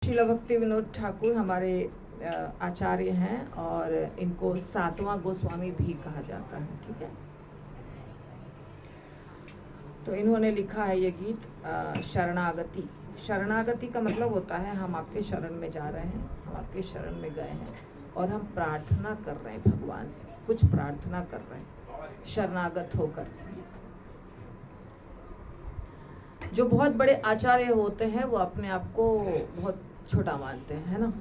श्रील भक्ति विनोद ठाकुर हमारे आचार्य हैं और इनको सातवां गोस्वामी भी कहा जाता है। ठीक है, तो इन्होंने लिखा है ये गीत शरणागति। शरणागति का मतलब होता है हम आपके शरण में जा रहे हैं, हम आपके शरण में गए हैं और हम प्रार्थना कर रहे हैं, भगवान से कुछ प्रार्थना कर रहे हैं शरणागत होकर। जो बहुत बड़े आचार्य होते हैं वो अपने आप को बहुत छोटा मानते हैं, है ना।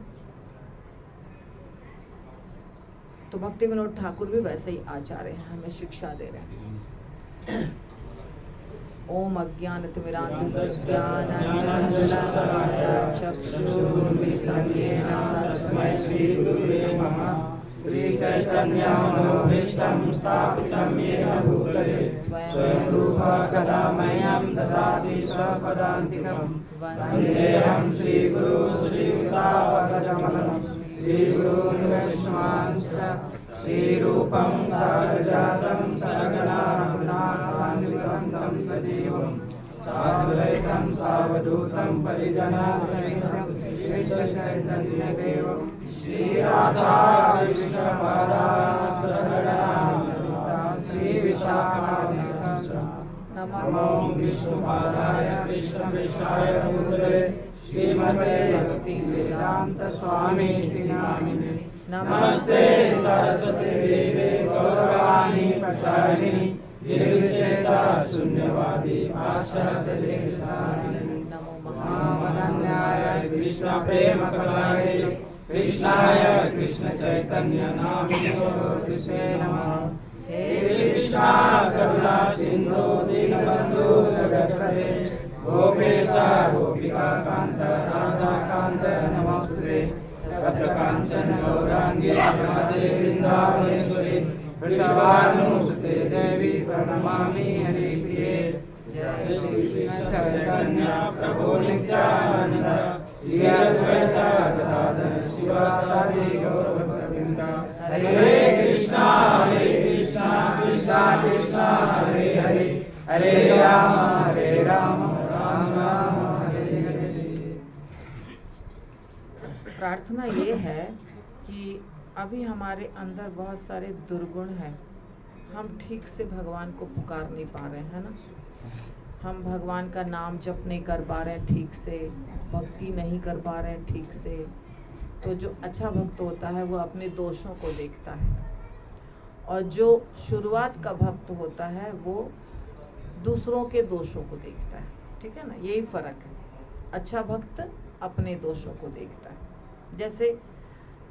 तो भक्ति विनोद ठाकुर भी वैसे ही आचार्य हैं, हमें शिक्षा दे रहे हैं। ओम अज्ञानतिमिरान्धस्य ज्ञानाञ्जनशलाकया चक्षुरुन्मीलितं येन तस्मै श्रीगुरुवे नमः। श्रीचैतन्यमनोभीष्टं स्थापितं येन भूतले स्वयं रूपः कदा मह्यं ददाति स्वपदान्तिकं। वन्देऽहं श्रीगुरुं श्रीयुतापदकमलं श्रीगुरून् वैष्णवांश्च श्रीरूपं साग्रजातं सहगणा रघुनाथान्वितं तं सजीवं साद्वैतं सावधूतं परिजनसहितं कृष्णचैतन्यदेवं श्रीराधा कृष्णपादा नमो विष्णुपादाय कृष्णवेषाय भूतले श्रीमते भक्तिवेदांत स्वामीति नामिने। नमस्ते सरस्वती देवे गौरवाणी प्रचारिणी निर्विशेषा शून्यवादी पाश्चात्यदेशतारिणी। नमो महावदन्याय कृष्ण प्रेम कलाय कृष्णाय कृष्ण चैतन्य नामिने नमः। हे कृष्णा करुणा सिंधु दीनबंधु जगत्पते गोपेशा गोपिका कांत राधा कांत नमोस्तुते। सप्तकांचन गौरांगी राधे वृंदावनेश्वरी वृषभानुसुते देवी प्रणमामि हरिप्रिये। जय श्री कृष्ण चैतन्य प्रभु नित्यानंद श्री अद्वैत गदाधर शिवासादि गौरभक्तवृंद। हरे कृष्णा कृष्णा कृष्णा हरे हरे हरे राम राम राम हरे हरे। प्रार्थना ये है कि अभी हमारे अंदर बहुत सारे दुर्गुण हैं, हम ठीक से भगवान को पुकार नहीं पा रहे हैं ना। हम भगवान का नाम जप नहीं कर पा रहे हैं ठीक से, भक्ति नहीं कर पा रहे हैं ठीक से। तो जो अच्छा भक्त होता है वो अपने दोषों को देखता है और जो शुरुआत का भक्त होता है वो दूसरों के दोषों को देखता है। ठीक है ना, यही फर्क है। अच्छा भक्त अपने दोषों को देखता है। जैसे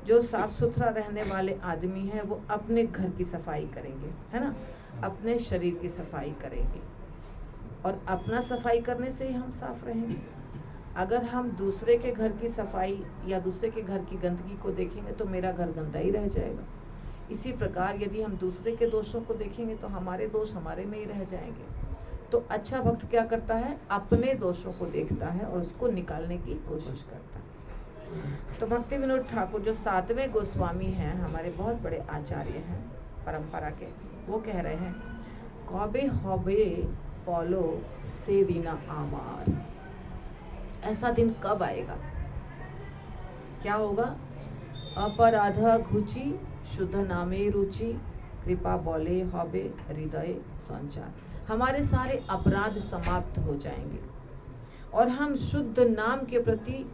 जो साफ सुथरा रहने वाले आदमी हैं वो अपने घर की सफाई करेंगे, है ना, अपने शरीर की सफाई करेंगे और अपना सफाई करने से ही हम साफ रहेंगे। अगर हम दूसरे के घर की सफाई या दूसरे के घर की गंदगी को देखेंगे तो मेरा घर गंदा ही रह जाएगा। इसी प्रकार यदि हम दूसरे के दोषों को देखेंगे तो हमारे दोष हमारे में ही रह जाएंगे। तो अच्छा भक्त क्या करता है, अपने दोषों को देखता है और उसको निकालने की कोशिश करता है। तो भक्ति विनोद ठाकुर जो सातवें गोस्वामी हैं, हमारे बहुत बड़े आचार्य हैं परंपरा के, वो कह रहे हैं कौबे हौबे पौलो से दीना आमार। ऐसा दिन कब आएगा, क्या होगा? अपराध घुची शुद्ध नामे रुचि कृपा बोले हौबे हृदय संचार। हमारे सारे अपराध समाप्त हो जाएंगे और हम शुद्ध नाम के प्रति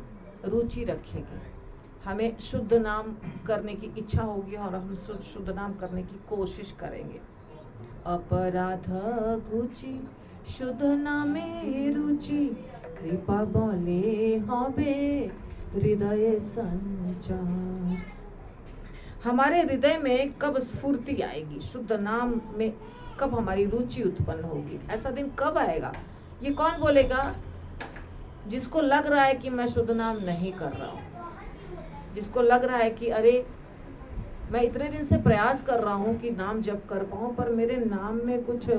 रुचि रखेंगे। हमें शुद्ध नाम करने की इच्छा होगी और हम शुद्ध नाम करने की कोशिश करेंगे। अपराध घुची शुद्ध नामे रुचि कृपा बोले हौबे हृदय संचार। हमारे हृदय में कब स्फूर्ति आएगी, शुद्ध नाम में कब हमारी रुचि उत्पन्न होगी, ऐसा दिन कब आएगा? ये कौन बोलेगा? जिसको लग रहा है कि मैं शुद्ध नाम नहीं कर रहा हूँ, जिसको लग रहा है कि अरे मैं इतने दिन से प्रयास कर रहा हूँ कि नाम जप कर पाऊँ पर मेरे नाम में कुछ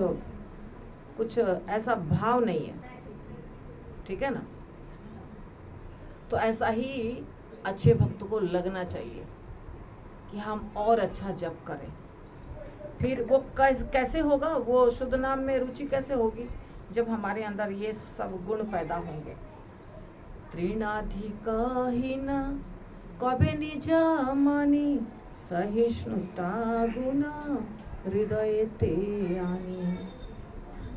ऐसा भाव नहीं है। ठीक है ना, तो ऐसा ही अच्छे भक्त को लगना चाहिए कि हम और अच्छा जप करें। फिर वो कैसे होगा, वो शुद्ध नाम में रुचि कैसे होगी? जब हमारे अंदर ये सब गुण पैदा होंगे। तृणाधिकहीन कबे निज मानी सहिष्णुता गुण हृदय ते आनी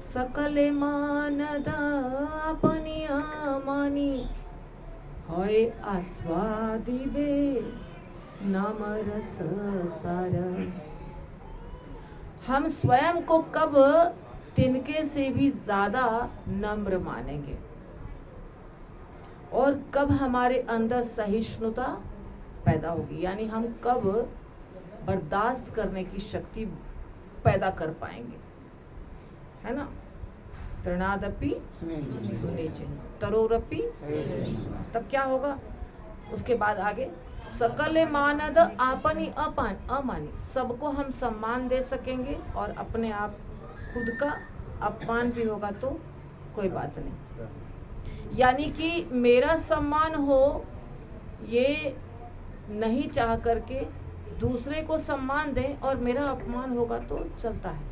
सकले मानद अपनी मानी होय आस्वादिबे नाम रस सार। हम स्वयं को कब तिनके से भी ज्यादा नम्र मानेंगे और कब हमारे अंदर सहिष्णुता पैदा होगी, यानी हम कब बर्दाश्त करने की शक्ति पैदा कर पाएंगे, है ना। तृणादपि सुनीचे तरोरपि, तब क्या होगा। उसके बाद आगे सकल मानद आपनी अपान अमानी, सबको हम सम्मान दे सकेंगे और अपने आप खुद का अपमान भी होगा तो कोई बात नहीं। यानी कि मेरा सम्मान हो ये नहीं चाह करके दूसरे को सम्मान दें और मेरा अपमान होगा तो चलता है।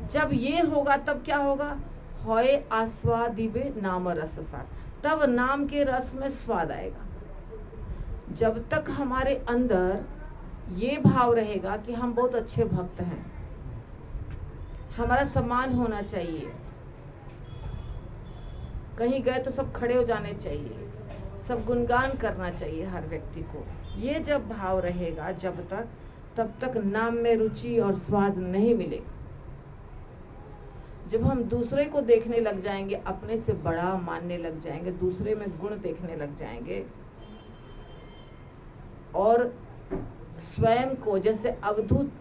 जब ये होगा तब क्या होगा, होय आस्वादिबे नाम रस सार, तब नाम के रस में स्वाद आएगा। जब तक हमारे अंदर ये भाव रहेगा कि हम बहुत अच्छे भक्त हैं, हमारा सम्मान होना चाहिए, कहीं गए तो सब खड़े हो जाने चाहिए, सब गुणगान करना चाहिए हर व्यक्ति को, ये जब भाव रहेगा जब तक, तब तक नाम में रुचि और स्वाद नहीं मिलेगा। जब हम दूसरे को देखने लग जाएंगे, अपने से बड़ा मानने लग जाएंगे, दूसरे में गुण देखने लग जाएंगे और स्वयं को जैसे अवधूत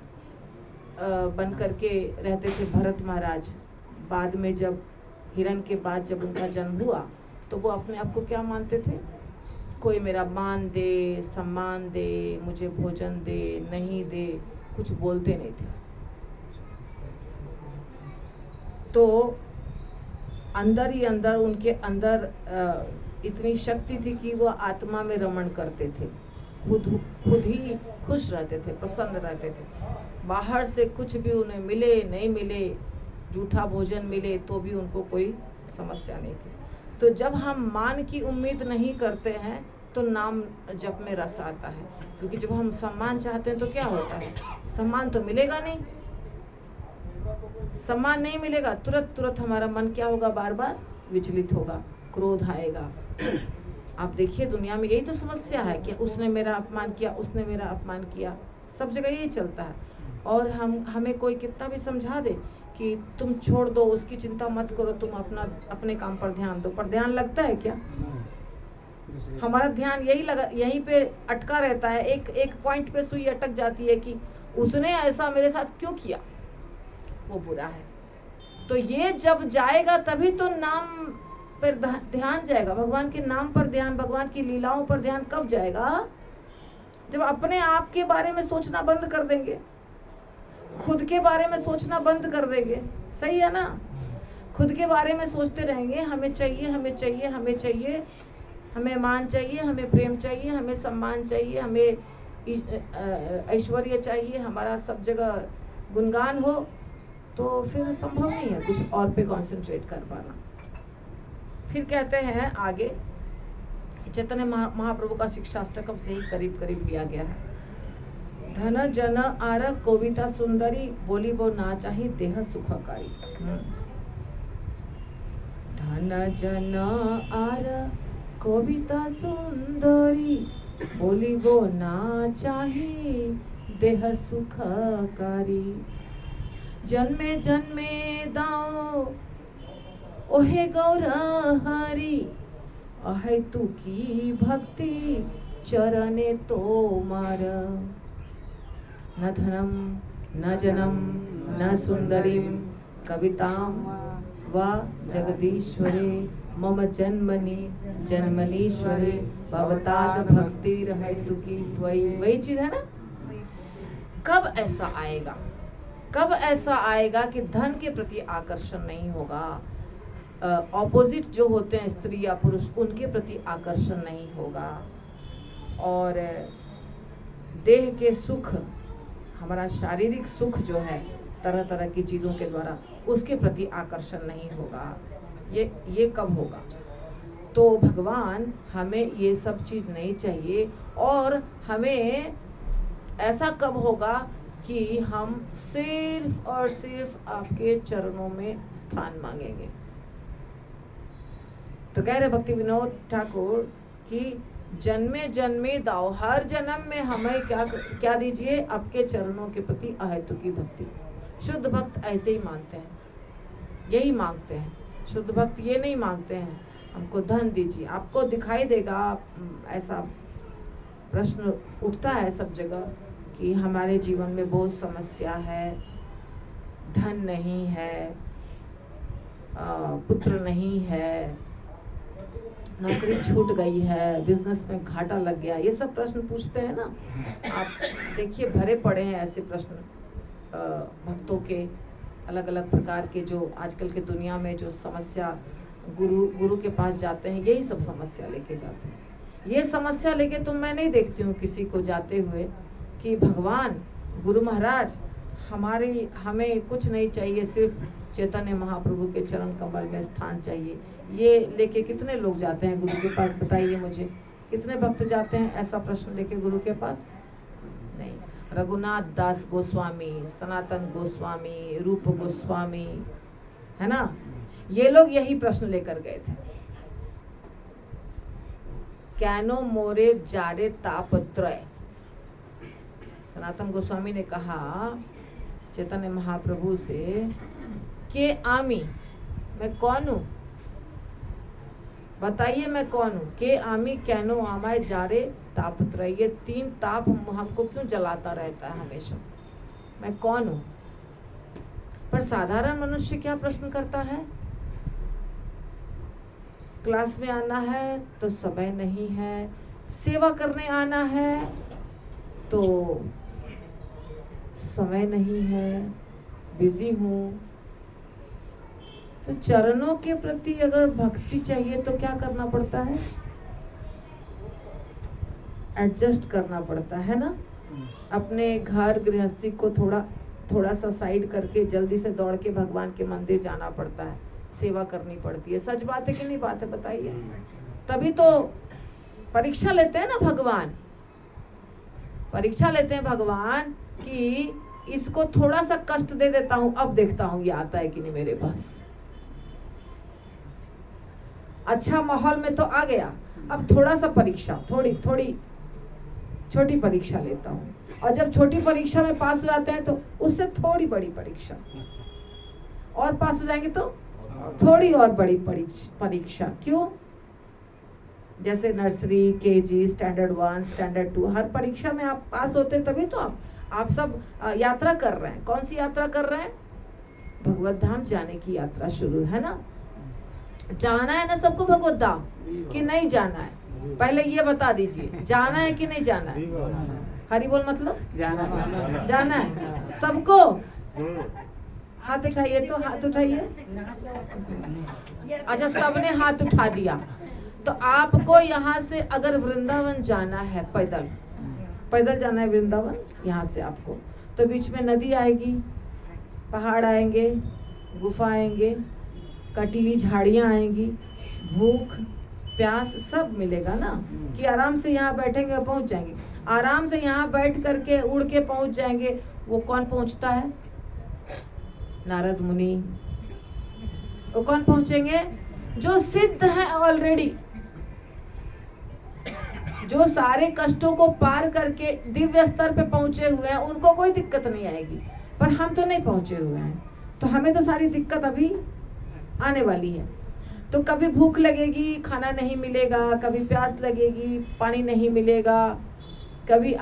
बन करके रहते थे भरत महाराज, बाद में जब हिरण के बाद जब उनका जन्म हुआ तो वो अपने आप को क्या मानते थे, कोई मेरा मान दे, सम्मान दे, मुझे भोजन दे, नहीं दे, कुछ बोलते नहीं थे। तो अंदर ही अंदर उनके अंदर इतनी शक्ति थी कि वो आत्मा में रमण करते थे, खुद ही खुश रहते थे, प्रसन्न रहते थे। बाहर से कुछ भी उन्हें मिले नहीं मिले, जूठा भोजन मिले तो भी उनको कोई समस्या नहीं थी। तो जब हम मान की उम्मीद नहीं करते हैं तो नाम जप में रस आता है, क्योंकि जब हम सम्मान चाहते हैं तो क्या होता है, सम्मान तो मिलेगा नहीं, सम्मान नहीं मिलेगा, तुरंत हमारा मन क्या होगा, बार बार विचलित होगा, क्रोध आएगा। आप देखिए दुनिया में यही तो समस्या है कि उसने मेरा अपमान किया, उसने मेरा अपमान किया, सब जगह यही चलता है। और हमें कोई कितना भी समझा दे कि तुम छोड़ दो, उसकी चिंता मत करो, तुम अपने काम पर ध्यान दो, पर ध्यान लगता है क्या? हमारा ध्यान यहीं पे अटका रहता है, एक पॉइंट पे सुई अटक जाती है कि उसने ऐसा मेरे साथ क्यों किया, वो बुरा है। तो ये जब जाएगा तभी तो नाम पर ध्यान जाएगा, भगवान के नाम पर ध्यान, भगवान की लीलाओं पर ध्यान कब जाएगा, जब अपने आप के बारे में सोचना बंद कर देंगे, खुद के बारे में सोचना बंद कर देंगे। सही है ना, खुद के बारे में सोचते रहेंगे, हमें चाहिए, हमें चाहिए, हमें चाहिए, हमें मान चाहिए, हमें प्रेम चाहिए, हमें सम्मान चाहिए, हमें ऐश्वर्य चाहिए, हमारा सब जगह गुणगान हो, तो फिर संभव नहीं है कुछ और पे कंसंट्रेट कर पाना। फिर कहते हैं आगे, चैतन्य महाप्रभु का शिक्षाष्टकम से ही करीब करीब लिया गया है। धन जन आर कविता सुंदरी, बोली वो ना चाहे देह सुखकारी। धन जन आर कविता सुंदरी, बोली वो ना चाहे देह सुखकारी। जन्मे जन्मे दाओ ओहे गौर हरि, अहे तू की भक्ति चरणे तो मार। न धनम न जनम न सुंदरीम कविताम वा जगदीश्वरे, मम जन्मनि जन्मनीश्वरे, भवताद भक्ति रहे तू की त्वयि। वही चीज है ना। कब ऐसा आएगा, कब ऐसा आएगा कि धन के प्रति आकर्षण नहीं होगा, ऑपोजिट जो होते हैं स्त्री या पुरुष, उनके प्रति आकर्षण नहीं होगा, और देह के सुख, हमारा शारीरिक सुख जो है तरह तरह की चीज़ों के द्वारा, उसके प्रति आकर्षण नहीं होगा। ये कब होगा? तो भगवान हमें ये सब चीज़ नहीं चाहिए। और हमें ऐसा कब होगा कि हम सिर्फ और सिर्फ आपके चरणों में स्थान मांगेंगे। तो कह रहे भक्ति विनोद ठाकुर कि जन्मे जन्मे दाओ, हर जन्म में हमें क्या दीजिए? आपके चरणों के प्रति अहेतुकी भक्ति। शुद्ध भक्त ऐसे ही मांगते हैं, यही मांगते हैं। शुद्ध भक्त ये नहीं मांगते हैं हमको धन दीजिए। आपको दिखाई देगा ऐसा प्रश्न उठता है सब जगह कि हमारे जीवन में बहुत समस्या है, धन नहीं है, पुत्र नहीं है, नौकरी छूट गई है, बिजनेस में घाटा लग गया, ये सब प्रश्न पूछते हैं ना। आप देखिए भरे पड़े हैं ऐसे प्रश्न भक्तों के, अलग अलग प्रकार के, जो आजकल के दुनिया में जो समस्या गुरु के पास जाते हैं, यही सब समस्या लेके जाते हैं। ये समस्या लेके तो मैं नहीं देखती हूँ किसी को जाते हुए कि भगवान गुरु महाराज हमें कुछ नहीं चाहिए, सिर्फ चैतन्य महाप्रभु के चरण कमल में स्थान चाहिए। ये लेके कितने लोग जाते हैं गुरु के पास? बताइए मुझे, कितने भक्त जाते हैं ऐसा प्रश्न लेके गुरु के पास? नहीं। रघुनाथ दास गोस्वामी, सनातन गोस्वामी, रूप गोस्वामी, है ना, ये लोग यही प्रश्न लेकर गए थे। कैनो मोरे जारे तापत्रय। सनातन गोस्वामी ने कहा चैतन्य महाप्रभु से के आमी, मैं कौन हूँ? बताइए मैं कौन हूँ? के आमी कैनो आमाय जारे तापत्रय। ये तीन ताप हमको क्यों जलाता रहता है हमेशा? मैं कौन हूँ? पर साधारण मनुष्य क्या प्रश्न करता है? क्लास में आना है तो समय नहीं है, सेवा करने आना है तो समय नहीं है, बिजी हूँ। तो चरणों के प्रति अगर भक्ति चाहिए तो क्या करना पड़ता है? एडजस्ट करना पड़ता है ना। अपने घर गृहस्थी को थोड़ा सा साइड करके जल्दी से दौड़ के भगवान के मंदिर जाना पड़ता है, सेवा करनी पड़ती है। सच बात है कि नहीं बात है? बताइए। तभी तो परीक्षा लेते हैं ना भगवान, परीक्षा लेते हैं भगवान कि इसको थोड़ा सा कष्ट दे देता हूं, अब देखता हूं ये आता है कि नहीं मेरे पास। अच्छा माहौल में तो आ गया, अब थोड़ा सा परीक्षा, थोड़ी छोटी परीक्षा लेता हूँ, और जब छोटी परीक्षा में पास हो जाते हैं तो उससे थोड़ी बड़ी परीक्षा, और पास हो जाएंगे तो थोड़ी और बड़ी परीक्षा। क्यों? जैसे नर्सरी, केजी, स्टैंडर्ड 1, स्टैंडर्ड 2, हर परीक्षा में आप पास होते तभी तो आप सब यात्रा कर रहे हैं। कौन सी यात्रा कर रहे हैं? भगवत धाम जाने की यात्रा शुरू है ना। जाना है ना सबको भगवत धाम कि नहीं जाना है? पहले ये बता दीजिए, जाना है कि नहीं जाना है? हरि बोल मतलब जाना है सबको। हाथ उठाइए, तो हाथ उठाइए। अच्छा, सबने हाथ उठा दिया। तो आपको यहाँ से अगर वृंदावन जाना है, पैदल जाना है वृंदावन यहाँ से आपको, तो बीच में नदी आएगी, पहाड़ आएंगे, गुफा आएंगे, कटीली झाड़ियाँ आएंगी, भूख प्यास सब मिलेगा ना, कि आराम से यहाँ बैठेंगे और पहुँच जाएंगे। आराम से यहाँ बैठ करके उड़ के पहुँच जाएंगे। वो कौन पहुँचता है? नारद मुनि। वो कौन पहुँचेंगे? जो सिद्ध है ऑलरेडी, जो सारे कष्टों को पार करके दिव्य स्तर पे पहुँचे हुए हैं, उनको कोई दिक्कत नहीं आएगी। पर हम तो नहीं पहुँचे हुए हैं, तो हमें तो सारी दिक्कत अभी आने वाली है। तो कभी भूख लगेगी, खाना नहीं मिलेगा, कभी प्यास लगेगी, पानी नहीं मिलेगा, कभी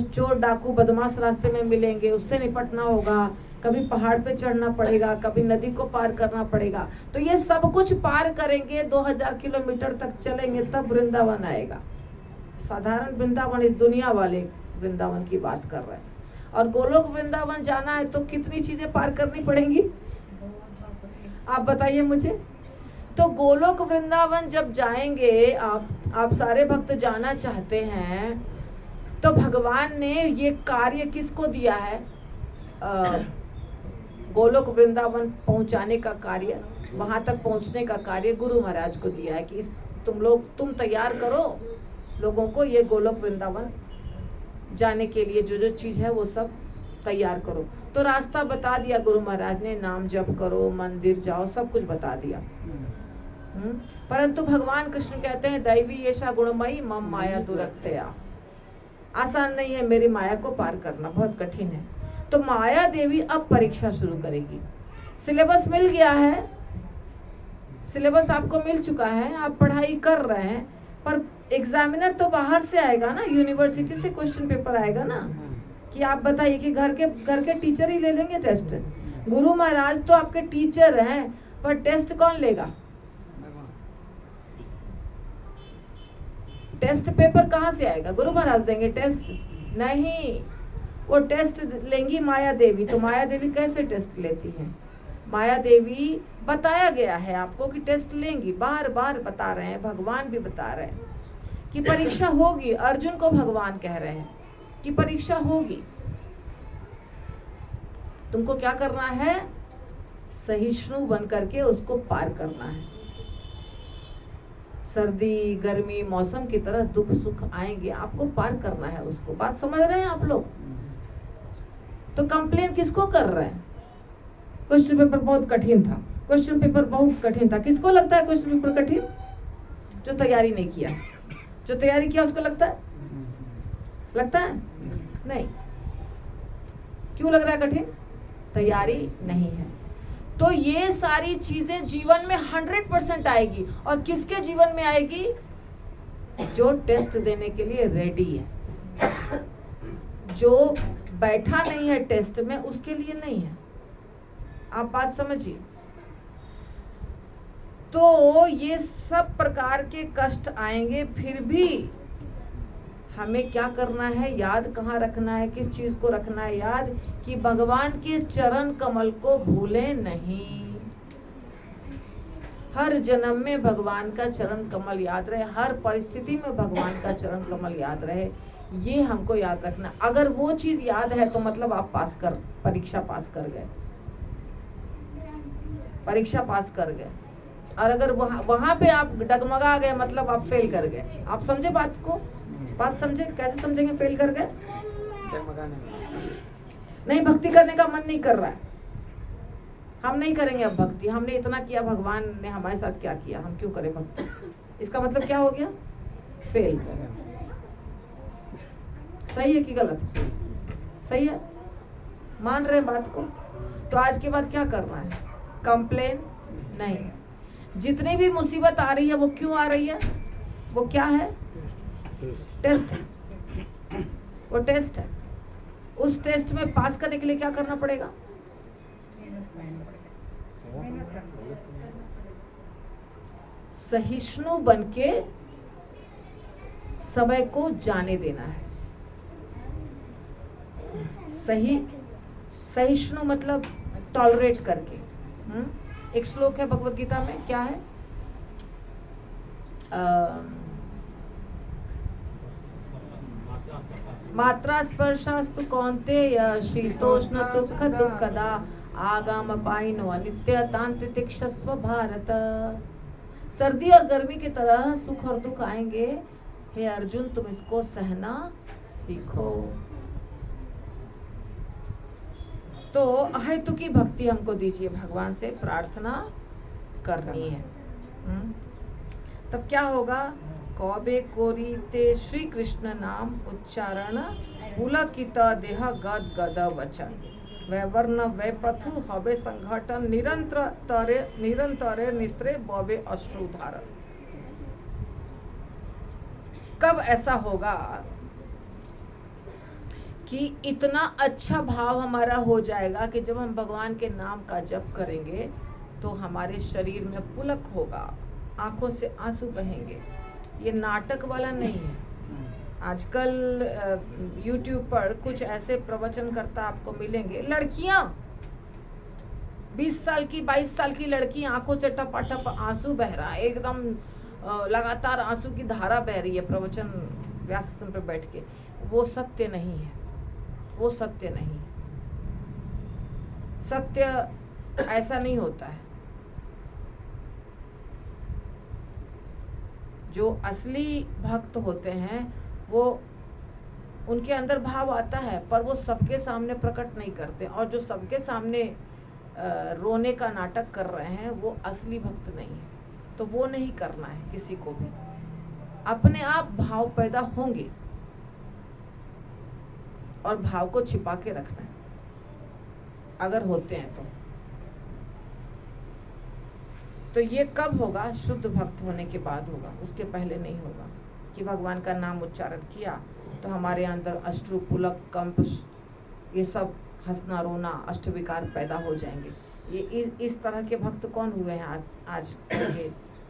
चोर डाकू बदमाश रास्ते में मिलेंगे, उससे निपटना होगा, कभी पहाड़ पे चढ़ना पड़ेगा, कभी नदी को पार करना पड़ेगा। तो ये सब कुछ पार करेंगे, 2000 किलोमीटर तक चलेंगे, तब वृंदावन आएगा। साधारण वृंदावन, इस दुनिया वाले वृंदावन की बात कर रहे हैं। और गोलोक वृंदावन जाना है तो कितनी चीजें पार करनी पड़ेंगी, आप बताइए मुझे। तो गोलोक वृंदावन जब जाएंगे, आप सारे भक्त जाना चाहते हैं, तो भगवान ने ये कार्य किसको दिया है? गोलोक वृंदावन पहुंचाने का कार्य, वहां तक पहुंचने का कार्य गुरु महाराज को दिया है कि तुम तैयार करो लोगों को, ये गोलोक वृंदावन जाने के लिए जो जो चीज है वो सब तैयार करो। तो रास्ता बता दिया गुरु महाराज ने, नाम जप करो, मंदिर जाओ, सब कुछ बता दिया। परंतु भगवान कृष्ण कहते हैं दैवी ऐसा गुणमयी मम माया दुरत्या, आसान नहीं है मेरी माया को पार करना, बहुत कठिन है। तो माया देवी अब परीक्षा शुरू करेगी। सिलेबस मिल गया है, सिलेबस आपको मिल चुका है, आप पढ़ाई कर रहे हैं, पर एग्जामिनर तो बाहर से आएगा ना, यूनिवर्सिटी से क्वेश्चन पेपर आएगा ना, कि आप बताइए कि घर के टीचर ही ले लेंगे टेस्ट? गुरु महाराज तो आपके टीचर हैं, पर टेस्ट कौन लेगा? टेस्ट पेपर कहाँ से आएगा? गुरु महाराज देंगे टेस्ट? नहीं, वो टेस्ट लेंगी माया देवी। तो माया देवी कैसे टेस्ट लेती हैं? माया देवी बताया गया है आपको कि टेस्ट लेंगी, बार बार बता रहे हैं, भगवान भी बता रहे हैं कि परीक्षा होगी। अर्जुन को भगवान कह रहे हैं कि परीक्षा होगी, तुमको क्या करना है? सहिष्णु बन करके उसको पार करना है। सर्दी गर्मी मौसम की तरह दुख सुख आएंगे, आपको पार करना है उसको। बात समझ रहे हैं आप लोग? तो कंप्लेन किसको कर रहे हैं? क्वेश्चन पेपर बहुत कठिन था, क्वेश्चन पेपर बहुत कठिन था। किसको लगता है क्वेश्चन पेपर कठिन? जो तैयारी नहीं किया। जो तैयारी किया उसको लगता है? लगता है नहीं। क्यों लग रहा है कठिन? तैयारी नहीं है। तो ये सारी चीजें जीवन में 100% आएगी। और किसके जीवन में आएगी? जो टेस्ट देने के लिए रेडी है। जो बैठा नहीं है टेस्ट में, उसके लिए नहीं है। आप बात समझिए। तो ये सब प्रकार के कष्ट आएंगे, फिर भी हमें क्या करना है? याद कहाँ रखना है? किस चीज को रखना है याद? कि भगवान के चरण कमल को भूलें नहीं। हर जन्म में भगवान का चरण कमल याद रहे, हर परिस्थिति में भगवान का चरण कमल याद रहे, ये हमको याद रखना। अगर वो चीज याद है तो मतलब आप परीक्षा पास कर गए, परीक्षा पास कर गए। और अगर वहां पे आप डगमगा गए मतलब आप फेल कर गए। आप समझे बात को? बात समझे? कैसे समझेंगे फेल कर गए? नहीं, भक्ति करने का मन नहीं कर रहा है, हम नहीं करेंगे अब भक्ति। हमने इतना किया, भगवान ने हमारे साथ क्या किया, हम क्यों करें भक्ति? इसका मतलब क्या हो गया? फेल कर। सही है कि गलत? सही है, मान रहे बात को? तो आज के बाद क्या करना है? कंप्लेन नहीं। जितनी भी मुसीबत आ रही है वो क्यों आ रही है? वो क्या है? टेस्ट है। वो टेस्ट है। उस टेस्ट में पास करने के लिए क्या करना पड़ेगा? सहिष्णु बन के समय को जाने देना है। सहिष्णु मतलब टॉलरेट करके। एक श्लोक है भगवत गीता में, क्या है? मात्रा स्पर्शास्तु कौन्तेय शीतोष्ण सुख दुःखदा आगाम पाइनो अनित्य तांत्रितिक्षस्व भारत। सर्दी और गर्मी की तरह सुख और दुख आएंगे, हे अर्जुन तुम इसको सहना सीखो। तो अहेतु की भक्ति हमको दीजिए, भगवान से प्रार्थना करनी है। तब क्या होगा? कौबे कोरीते श्री कृष्ण नाम उच्चारण पुलकित देह गद गद वचन वैवर्ण वैपथु हवे संघटन निरंतरे नित्रे बवे अश्रुधारण। कब ऐसा होगा कि इतना अच्छा भाव हमारा हो जाएगा कि जब हम भगवान के नाम का जप करेंगे तो हमारे शरीर में पुलक होगा, आंखों से आंसू बहेंगे। ये नाटक वाला नहीं है। आजकल YouTube पर कुछ ऐसे प्रवचनकर्ता आपको मिलेंगे, लड़कियां 20 साल की 22 साल की लड़की, आंखों से टपाटप आंसू बह रहा है, एकदम लगातार आंसू की धारा बह रही है प्रवचन व्यासन पर बैठ के। वो सत्य नहीं है, वो सत्य नहीं। सत्य ऐसा नहीं होता है। जो असली भक्त होते हैं वो उनके अंदर भाव आता है, पर वो सबके सामने प्रकट नहीं करते। और जो सबके सामने रोने का नाटक कर रहे हैं वो असली भक्त नहीं है। तो वो नहीं करना है किसी को भी। अपने आप भाव पैदा होंगे और भाव को छिपा के रखना है अगर होते हैं तो ये कब होगा? शुद्ध भक्त होने के बाद होगा, उसके पहले नहीं होगा। कि भगवान का नाम उच्चारण किया तो हमारे अंदर अश्रु, पुलक, कंप, ये सब हंसना, रोना, अष्टविकार पैदा हो जाएंगे। ये इस तरह के भक्त कौन हुए हैं आज के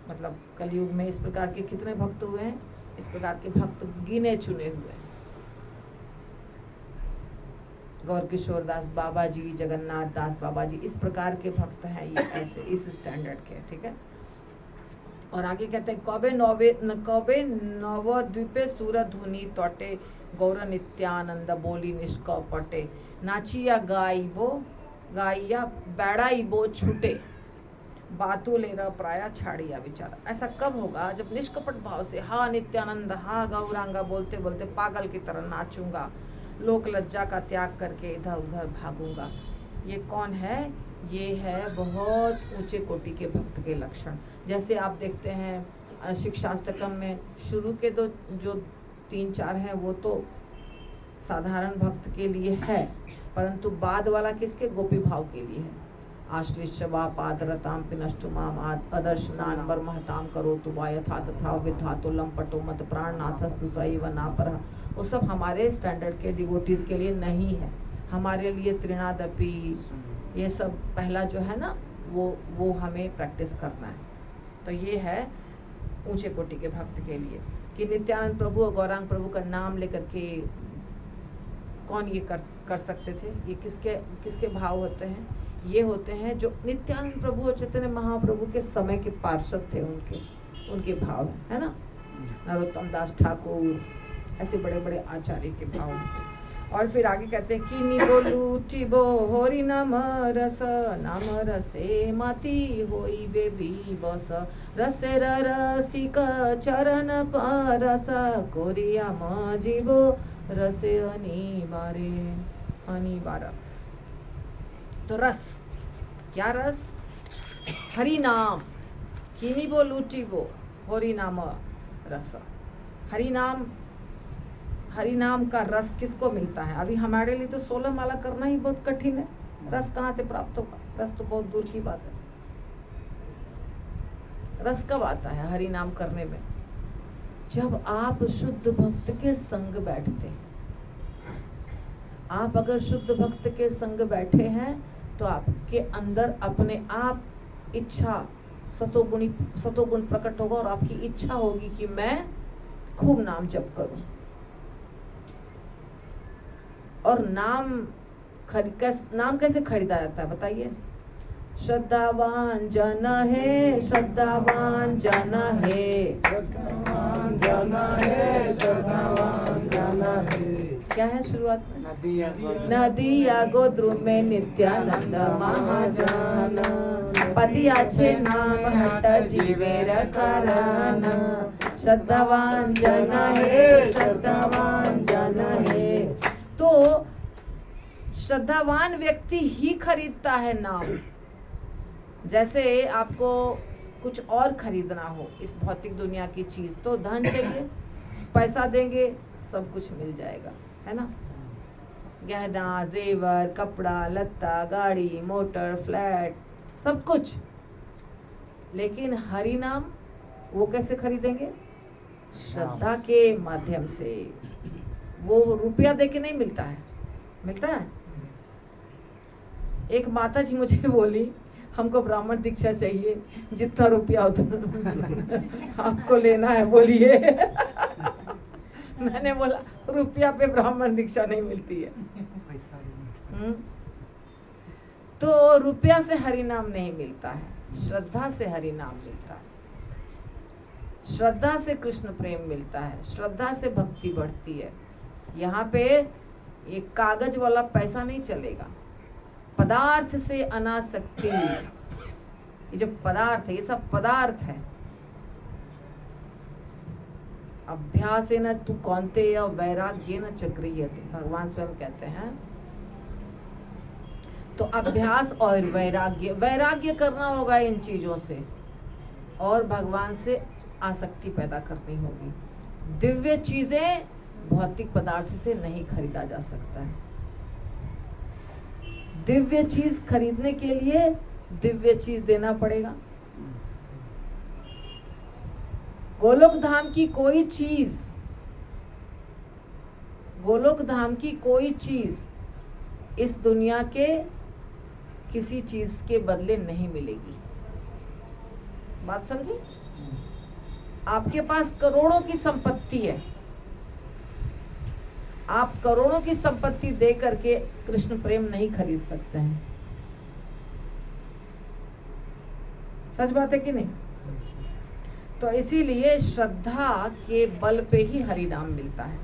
मतलब कलयुग में? इस प्रकार के कितने भक्त हुए हैं? इस प्रकार के भक्त गिने चुने हुए हैं। गौर किशोर दास बाबा जी, जगन्नाथ दास बाबा जी, इस प्रकार के भक्त हैं ये, ऐसे इस स्टैंडर्ड के। ठीक है। और आगे कहते हैं कबे नवद्वीपे सूरत धुनी तोटे गौर नित्यानंद बोली निष्कपटे नाचिया गाइया बैड़ाइबो छूटे बातू ले रहा प्राया छाड़िया विचार। ऐसा कब होगा? जब निष्कपट भाव से हा नित्यानंद, हा गौरांगा बोलते बोलते पागल की तरह नाचूंगा, लोक लज्जा का त्याग करके इधर उधर भागूंगा। ये कौन है? ये है बहुत ऊंचे कोटि के भक्त के लक्षण। जैसे आप देखते हैं शिक्षाष्टकम में शुरू के जो 3-4 हैं वो तो साधारण भक्त के लिए है, परंतु बाद वाला किसके? गोपी भाव के लिए है। आश्लिष्यवा पादरताम पिनष्टुमाम अदर्शनान बर्महताम करो तुवा यथा तथा विधातो लंपटो मत प्राणनाथस्तु सैव नापरः। वो सब हमारे स्टैंडर्ड के डिवोटीज के लिए नहीं है। हमारे लिए त्रिनादपि ये सब पहला जो है ना वो हमें प्रैक्टिस करना है। तो ये है ऊंचे कोटि के भक्त के लिए कि नित्यानंद प्रभु और गौरांग प्रभु का नाम लेकर के कौन ये कर सकते थे? ये किसके भाव होते हैं? ये होते हैं जो नित्यानंद प्रभु और चैतन्य महाप्रभु के समय के पार्षद थे, उनके भाव है ना। नरोत्तम दास ठाकुर, ऐसे बड़े बड़े आचार्य के भाव। और फिर आगे कहते हैं कि निबो लूटिबो होरी नाम रसे माती होई बेबी बस रसे रसिक चरण परस कोरिया मजीबो रसे अनिबार। तो रस, क्या रस? हरि नाम। किनिबो लूटिबो होरी नाम रस। हरि नाम का रस किसको मिलता है? अभी हमारे लिए तो 16 माला करना ही बहुत कठिन है। रस कहाँ से प्राप्त होगा? रस तो बहुत दूर की बात है। रस कब आता है हरि नाम करने में? जब आप शुद्ध भक्त के संग बैठते हैं। आप अगर शुद्ध भक्त के संग बैठे हैं तो आपके अंदर अपने आप इच्छा सतोगुण प्रकट होगा और आपकी इच्छा होगी कि मैं खूब नाम जप करूं। और नाम कैसे खरीदा जाता है बताइए? श्रद्धावान जन है, श्रद्धावान जन है, श्रद्धावान जन है, श्रद्धावान जन है। क्या है शुरुआत में? नदिया गोद्रु में नित्यानंद महाजन पतियाचे नाम हट जीवेर कारण। श्रद्धावान जन है, श्रद्धावान जन है। तो श्रद्धावान व्यक्ति ही खरीदता है नाम। जैसे आपको कुछ और खरीदना हो इस भौतिक दुनिया की चीज, तो धन चाहिए, पैसा देंगे सब कुछ मिल जाएगा, है ना। गहना, जेवर, कपड़ा लत्ता, गाड़ी, मोटर, फ्लैट, सब कुछ। लेकिन हरि नाम वो कैसे खरीदेंगे? श्रद्धा के माध्यम से। वो रुपया दे के नहीं मिलता है, मिलता है। एक माता जी मुझे बोली हमको ब्राह्मण दीक्षा चाहिए, जितना रुपया होता आपको लेना है बोलिए। मैंने बोला रुपया पे ब्राह्मण दीक्षा नहीं मिलती है। तो रुपया से हरि नाम नहीं मिलता है, श्रद्धा से हरि नाम मिलता है। श्रद्धा से कृष्ण प्रेम मिलता है, श्रद्धा से भक्ति बढ़ती है। यहाँ पे ये कागज वाला पैसा नहीं चलेगा। पदार्थ से अनासक्ति, ये जो पदार्थ है ये सब पदार्थ है। अभ्यास न तू कौन्तेय वैराग्य न चक्रियते, भगवान स्वयं कहते हैं। तो अभ्यास और वैराग्य, वैराग्य करना होगा इन चीजों से, और भगवान से आसक्ति पैदा करनी होगी। दिव्य चीजें भौतिक पदार्थ से नहीं खरीदा जा सकता है। दिव्य चीज खरीदने के लिए दिव्य चीज देना पड़ेगा। गोलोक धाम की कोई चीज, गोलोक धाम की कोई चीज इस दुनिया के किसी चीज के बदले नहीं मिलेगी। बात समझी? आपके पास करोड़ों की संपत्ति है, आप करोड़ों की संपत्ति दे करके कृष्ण प्रेम नहीं खरीद सकते हैं। सच बात है कि नहीं? तो इसीलिए श्रद्धा के बल पे ही हरि नाम मिलता है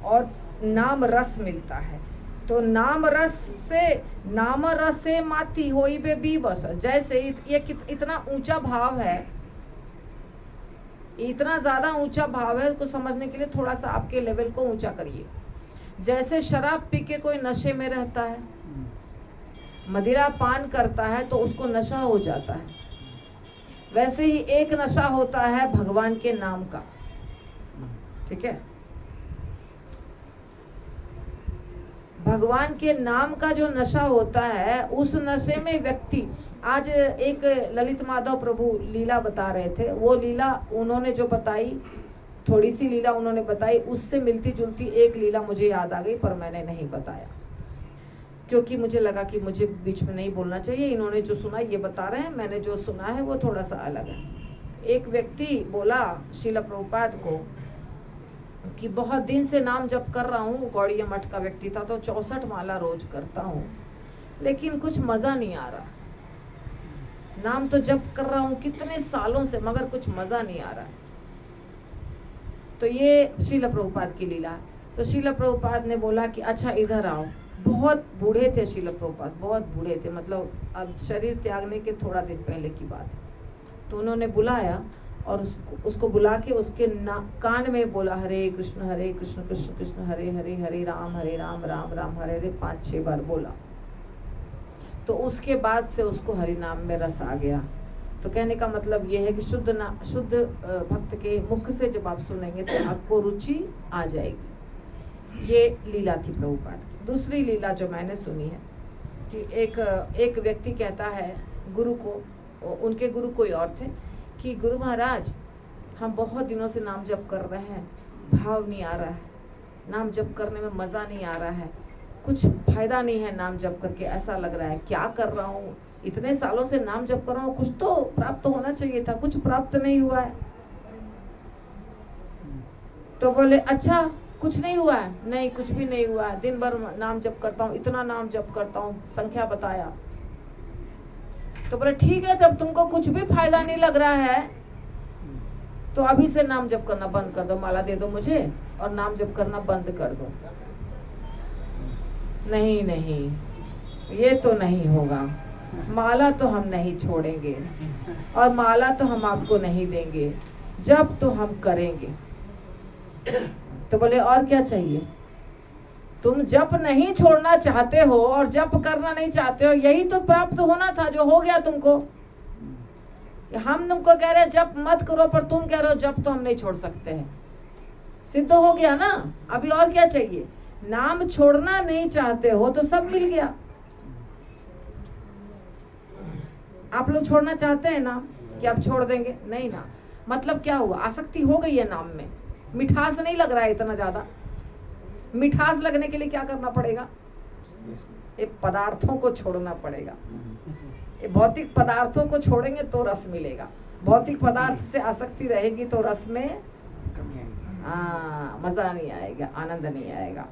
और नाम रस मिलता है। तो नाम रस से, नाम रसे माथी होई बे बीबस, जैसे ये इतना ऊंचा भाव है, इतना ज्यादा ऊंचा भाव है, उसको समझने के लिए थोड़ा सा आपके लेवल को ऊंचा करिए। जैसे शराब पी के कोई नशे में रहता है, मदिरा पान करता है तो उसको नशा हो जाता है, वैसे ही एक नशा होता है भगवान के नाम का। ठीक है? भगवान के नाम का जो नशा होता है, उस नशे में व्यक्ति, आज एक ललित माधव प्रभु लीला बता रहे थे, वो लीला उन्होंने जो बताई, थोड़ी सी लीला उन्होंने बताई, उससे मिलती जुलती एक लीला मुझे याद आ गई, पर मैंने नहीं बताया क्योंकि मुझे लगा कि मुझे बीच में नहीं बोलना चाहिए। इन्होंने जो सुना ये बता रहे हैं, मैंने जो सुना है वो थोड़ा सा अलग है। एक व्यक्ति बोला श्रील प्रभुपाद को कि बहुत दिन से नाम जप कर रहा हूँ, गौड़िया मठ का व्यक्ति था, तो 64 माला रोज करता हूँ, लेकिन कुछ मजा नहीं आ रहा। नाम तो जप कर रहा हूँ कितने सालों से, मगर कुछ मजा नहीं आ रहा। तो ये श्रील प्रभुपाद की लीला। तो श्रील प्रभुपाद ने बोला कि अच्छा इधर आओ। बहुत बूढ़े थे श्रील प्रभुपाद, बहुत बूढ़े थे, मतलब अब शरीर त्यागने के थोड़ा दिन पहले की बात है। तो उन्होंने बुलाया और उसको बुला के उसके कान में बोला हरे कृष्ण कृष्ण कृष्ण हरे हरे, हरे राम राम राम हरे हरे 5-6 बार बोला। तो उसके बाद से उसको हरि नाम में रस आ गया। तो कहने का मतलब ये है कि शुद्ध भक्त के मुख से जब आप सुनेंगे तो आपको रुचि आ जाएगी। ये लीला थी प्रभुपाद की। दूसरी लीला जो मैंने सुनी है कि एक व्यक्ति कहता है गुरु को, उनके गुरु कोई और थे, कि गुरु महाराज हम बहुत दिनों से नाम जप कर रहे हैं, भाव नहीं आ रहा है, नाम जप करने में मज़ा नहीं आ रहा है, कुछ फायदा नहीं है नाम जप करके, ऐसा लग रहा है, क्या कर रहा हूँ, इतने सालों से नाम जप कर रहा हूँ, कुछ तो प्राप्त होना चाहिए था, कुछ प्राप्त नहीं हुआ है। तो बोले अच्छा कुछ नहीं हुआ है? नहीं, कुछ भी नहीं हुआ है, दिन भर नाम जप करता हूँ, इतना नाम जप करता हूँ, संख्या बताया। तो बोले ठीक है, जब तुमको कुछ भी फायदा नहीं लग रहा है तो अभी से नाम जप करना बंद कर दो, माला दे दो मुझे और नाम जप करना बंद कर दो। नहीं नहीं, ये तो नहीं होगा, माला तो हम नहीं छोड़ेंगे और माला तो हम आपको नहीं देंगे, जब तो हम करेंगे। तो बोले और क्या चाहिए? तुम जप नहीं छोड़ना चाहते हो और जप करना नहीं चाहते हो, यही तो प्राप्त होना था जो हो गया तुमको। हम तुमको कह रहे हैं जप मत करो, पर तुम कह रहे हो जप तो हम नहीं छोड़ सकते हैं, सिद्ध हो गया ना। अभी और क्या चाहिए? नाम छोड़ना नहीं चाहते हो तो सब मिल गया। आप लोग छोड़ना चाहते हैं ना कि आप छोड़ देंगे? नहीं ना। मतलब क्या हुआ? आसक्ति हो गई है नाम में, मिठास नहीं लग रहा है इतना ज्यादा। मिठास लगने के लिए क्या करना पड़ेगा? ये पदार्थों को छोड़ना पड़ेगा। ये भौतिक पदार्थों को छोड़ेंगे तो रस मिलेगा। भौतिक पदार्थ से आसक्ति रहेगी तो रस में मजा नहीं आएगा, आनंद नहीं आएगा।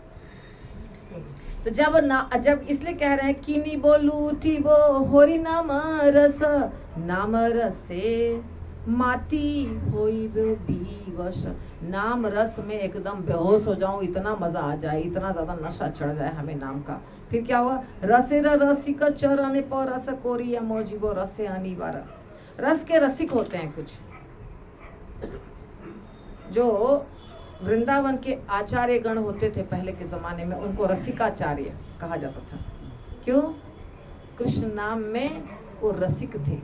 तो जब इसलिए कह रहे हैं कीनी बोलू टी वो होरी नाम रस से माती होई विवश, नाम रस में एकदम बेहोश हो जाऊं, इतना मजा आ जाए, इतना ज्यादा नशा चढ़ जाए हमें नाम का। फिर क्या हुआ, रसे रसिक चरने पर रस कोरी मोजीबो रसे अनिवार्य। रस के रसिक होते हैं कुछ, जो वृंदावन के आचार्य गण होते थे पहले के जमाने में, उनको रसिकाचार्य कहा जाता था। क्यों? कृष्ण नाम में वो रसिक थे।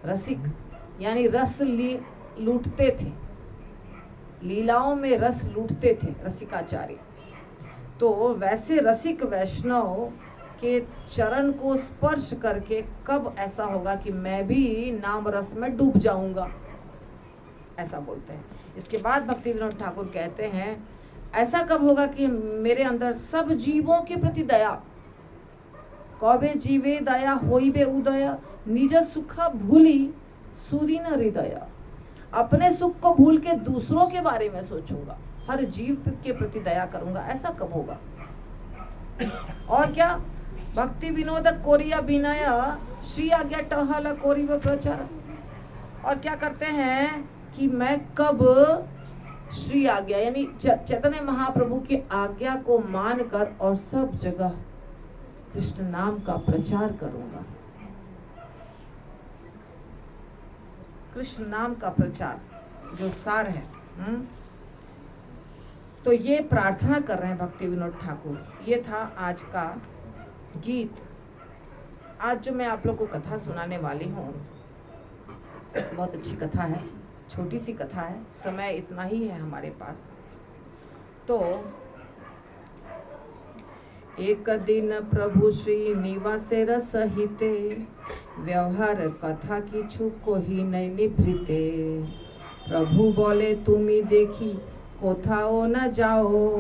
रसिक यानी रस लूटते थे, लीलाओं में रस लूटते थे, रसिकाचार्य। तो वैसे रसिक वैष्णव के चरण को स्पर्श करके कब ऐसा होगा कि मैं भी नाम रस में डूब जाऊंगा, ऐसा बोलते हैं। इसके बाद भक्ति विनोद ठाकुर कहते हैं, ऐसा कब होगा कि मेरे अंदर सब जीवों के प्रति दया, कौबे जीवे दया होइबे उदय, निज सुख भूली सुदीन हृदय। अपने सुख को भूल के दूसरों के बारे में सोचूंगा, हर जीव के प्रति दया करूंगा, ऐसा कब होगा? और क्या, भक्ति विनोद कोरिया विनय, श्री आज्ञा टहल कोरिव प्रचार। और क्या करते हैं कि मैं कब श्री आज्ञा यानी चैतन्य महाप्रभु की आज्ञा को मानकर और सब जगह कृष्ण नाम का प्रचार करूंगा। कृष्ण नाम का प्रचार जो सार है। तो ये प्रार्थना कर रहे हैं भक्ति विनोद ठाकुर। ये था आज का गीत। आज जो मैं आप लोग को कथा सुनाने वाली हूँ, बहुत अच्छी कथा है, छोटी सी कथा है, समय इतना ही है हमारे पास। तो एक दिन प्रभु श्री निवासे रसहिते, व्यवहार कथा किछु कोही नहीं निभृते। प्रभु बोले तुमी देखी कोथाओ न जाओ,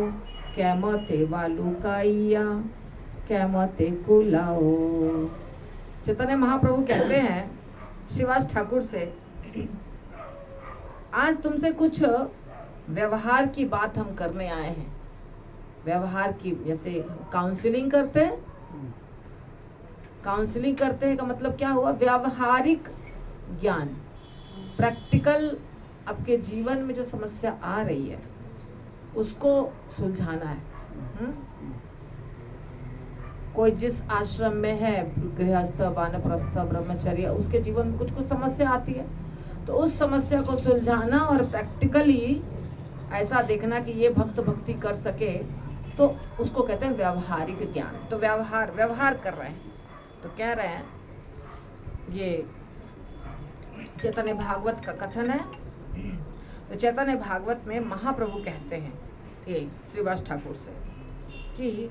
कैमते वालू काइया कैमते कुलाओ। चैतन्य महाप्रभु कहते हैं श्रीवास ठाकुर से, आज तुमसे कुछ व्यवहार की बात हम करने आए हैं। व्यवहार की, जैसे काउंसलिंग करते हैं, काउंसलिंग करते हैं का मतलब क्या हुआ, व्यावहारिक ज्ञान, प्रैक्टिकल आपके जीवन में जो समस्या आ रही है उसको सुलझाना है। कोई जिस आश्रम में है, गृहस्थ, वानप्रस्थ, ब्रह्मचर्य, उसके जीवन में कुछ कुछ समस्या आती है, तो उस समस्या को सुलझाना और प्रैक्टिकली ऐसा देखना कि ये भक्त भक्ति कर सके, तो उसको कहते हैं व्यावहारिक ज्ञान। तो व्यवहार कर रहे हैं। तो कह रहे हैं, ये चैतन्य भागवत का कथन है। तो चैतन्य भागवत में महाप्रभु कहते हैं ये श्रीवास ठाकुर से कि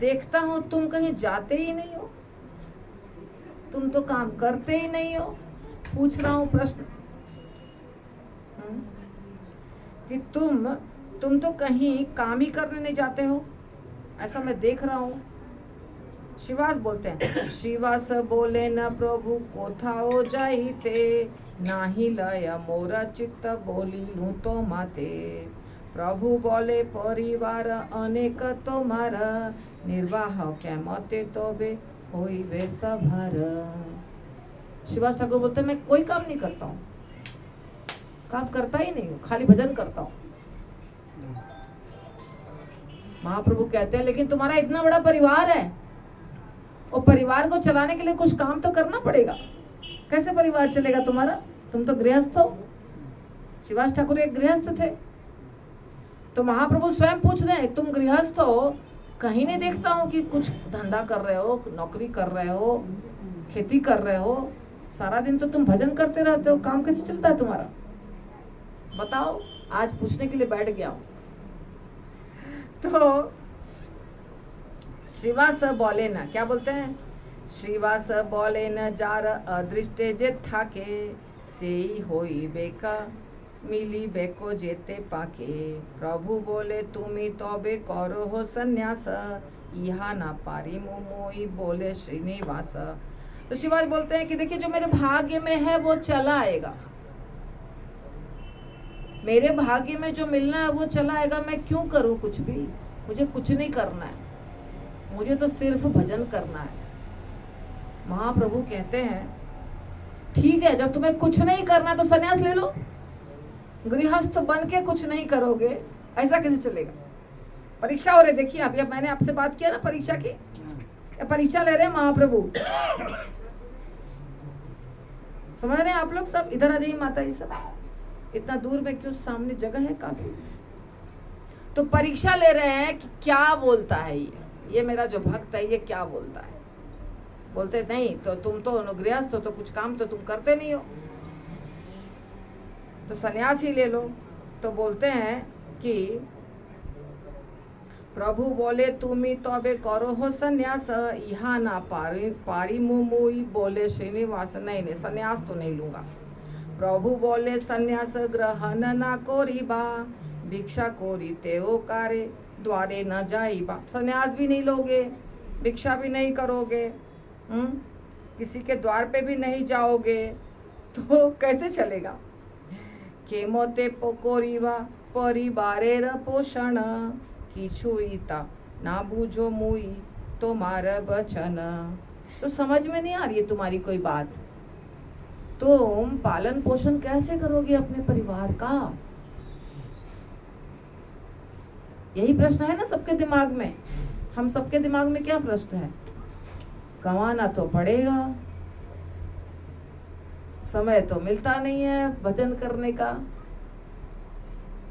देखता हूं तुम कहीं जाते ही नहीं हो, तुम तो काम करते ही नहीं हो। पूछ रहा हूं प्रश्न कि तुम तो कहीं काम ही करने नहीं जाते हो, ऐसा मैं देख रहा हूं। श्रीवास बोलते हैं, श्रीवास बोले न प्रभु कोथाओ जाइते, नाही लय मोरा चित्त बोली लूं तो माते। प्रभु बोले परिवार अनेक तुम्हारा, निर्वाह कैमते तोबे होई वे सभर। श्रीवास ठाकुर बोलते हैं, मैं कोई काम नहीं करता हूँ, काम करता ही नहीं हूँ, खाली भजन करता हूँ। महाप्रभु कहते हैं, लेकिन तुम्हारा इतना बड़ा परिवार है, और परिवार को चलाने के लिए कुछ काम तो करना पड़ेगा। कैसे परिवार चलेगा तुम्हारा? तुम तो गृहस्थ हो। श्रीवास ठाकुर एक गृहस्थ थे। तो महाप्रभु स्वयं पूछ रहे हैं, तुम गृहस्थ हो, कहीं नहीं देखता हूँ कि कुछ धंधा कर रहे हो, नौकरी कर रहे हो, खेती कर रहे हो, सारा दिन तो तुम भजन करते रहते हो, काम कैसे चलता है तुम्हारा? बताओ, आज पूछने के लिए बैठ गया हूँ। तो श्रीवास बोले न, क्या बोलते हैं? श्रीवास बोले न जार अदृष्टे जे थाके, सेई होई बेका मिली बेको जेते पाके। प्रभु बोले तुमी तोबे करो हो संन्यास, इहा ना पारी मोई बोले श्रीनिवास। तो श्रीवास बोलते हैं कि देखिए, जो मेरे भाग्य में है वो चला आएगा, मेरे भाग्य में जो मिलना है वो चला आएगा। मैं क्यों करूं कुछ भी? मुझे कुछ नहीं करना है, मुझे तो सिर्फ भजन करना है। महाप्रभु कहते हैं ठीक है, जब तुम्हें कुछ नहीं करना तो संन्यास ले लो। गृहस्थ बन के कुछ नहीं करोगे, ऐसा कैसे चलेगा? परीक्षा हो रही, देखिए अभी अब मैंने आपसे बात किया ना परीक्षा की, परीक्षा ले रहे हैं महाप्रभु। समझ रहे हैं आप लोग सब? इधर आ जाइए माता जी सब, इतना दूर में क्यों, सामने जगह है काफी। तो परीक्षा ले रहे हैं कि क्या बोलता है ये मेरा जो भक्त है ये क्या बोलता है। बोलते नहीं तो तुम तो अनुगृहस्थ हो, तो कुछ काम तो तुम करते नहीं हो, तो सन्यास ही ले लो। तो बोलते हैं कि प्रभु बोले तुम्ही तबे करो हो सन्यास, यहाँ ना पारी मुमुई। बोले श्रीनिवास नहीं सन्यास तो नहीं लूंगा। प्रभु बोले सन्यास ग्रहण ना कोरीबा, भिक्षा कोरी तेओ कारे द्वारे न जाइबा। सन्यास भी नहीं लोगे, भिक्षा भी नहीं करोगे, किसी के द्वार पे भी नहीं जाओगे, तो कैसे चलेगा? केमोते पोकोरीवा परिवारेर पोषण, किछुईता ना बूझो मुई तुम्हारा वचन। तो समझ में नहीं आ रही है तुम्हारी कोई बात, तुम पालन पोषण कैसे करोगे अपने परिवार का? यही प्रश्न है ना सबके दिमाग में। हम सबके दिमाग में क्या प्रश्न है? कमाना तो पड़ेगा, समय तो मिलता नहीं है भजन करने का,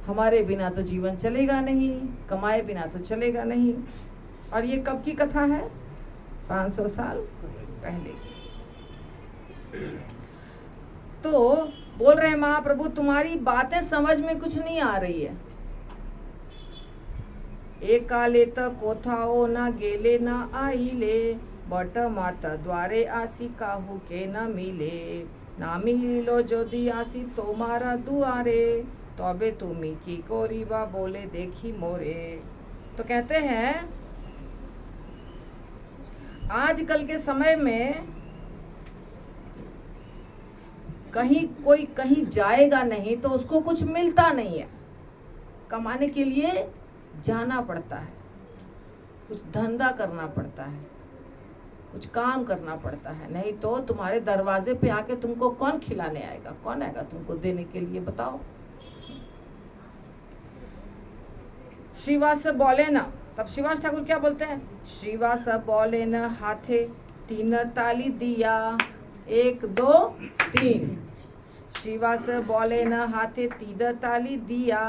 हमारे बिना तो जीवन चलेगा नहीं, कमाए बिना तो चलेगा नहीं। और ये कब की कथा है? 500 साल पहले की। तो बोल रहे हैं महाप्रभु तुम्हारी बातें समझ में कुछ नहीं आ रही है। एक काले तक कोथाओ ना गेले ना आईले, बट माता द्वारे आसी काहू के न मिले। ना मिलो यदि आसी तुम्हारा दुआरे, तबे तुमी की कोरीबा बोले देखी मोरे। तो कहते हैं आजकल के समय में कोई कहीं जाएगा नहीं तो उसको कुछ मिलता नहीं है। कमाने के लिए जाना पड़ता है, कुछ धंधा करना पड़ता है, कुछ काम करना पड़ता है, नहीं तो तुम्हारे दरवाजे पे आके तुमको कौन खिलाने आएगा? कौन आएगा तुमको देने के लिए? बताओ। श्रीवास बोले ना, तब श्रीवास ठाकुर क्या बोलते हैं? श्रीवास बोले न हाथे 3 ताली दिया, 1 2 3। श्रीवास बोले न हाथे 3 ताली दिया,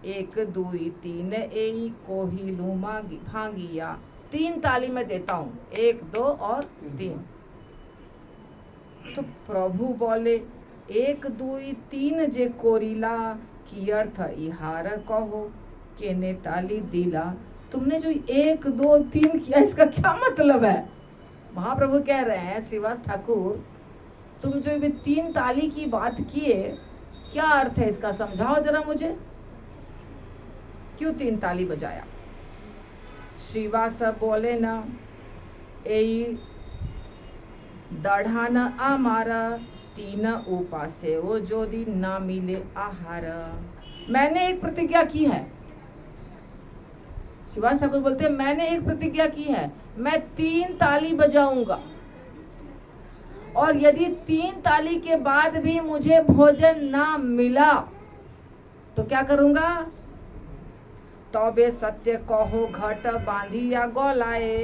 1 2 3 एई कोहिलू भांगिया। 3 ताली मैं देता हूँ, 1 2 और 3। तो प्रभु बोले 1 2 3 जे कोरिला, की अर्थ इहार कहो केने ताली दिला। तुमने जो 1 2 3 किया इसका क्या मतलब है? महाप्रभु कह रहे हैं श्रीवास ठाकुर तुम जो ये 3 ताली की बात किए, क्या अर्थ है इसका? समझाओ जरा मुझे, क्यों 3 ताली बजाया? श्रीवास बोले न ए दढ़ान आमारा, 3 उपासे वो जोदी ना मिले आहार। मैंने एक प्रतिज्ञा की है। श्रीवास ठाकुर बोलते हैं मैंने एक प्रतिज्ञा की है, मैं 3 ताली बजाऊंगा, और यदि 3 ताली के बाद भी मुझे भोजन ना मिला तो क्या करूंगा? तबे सत्य कहो घट बांधिया गोलाए,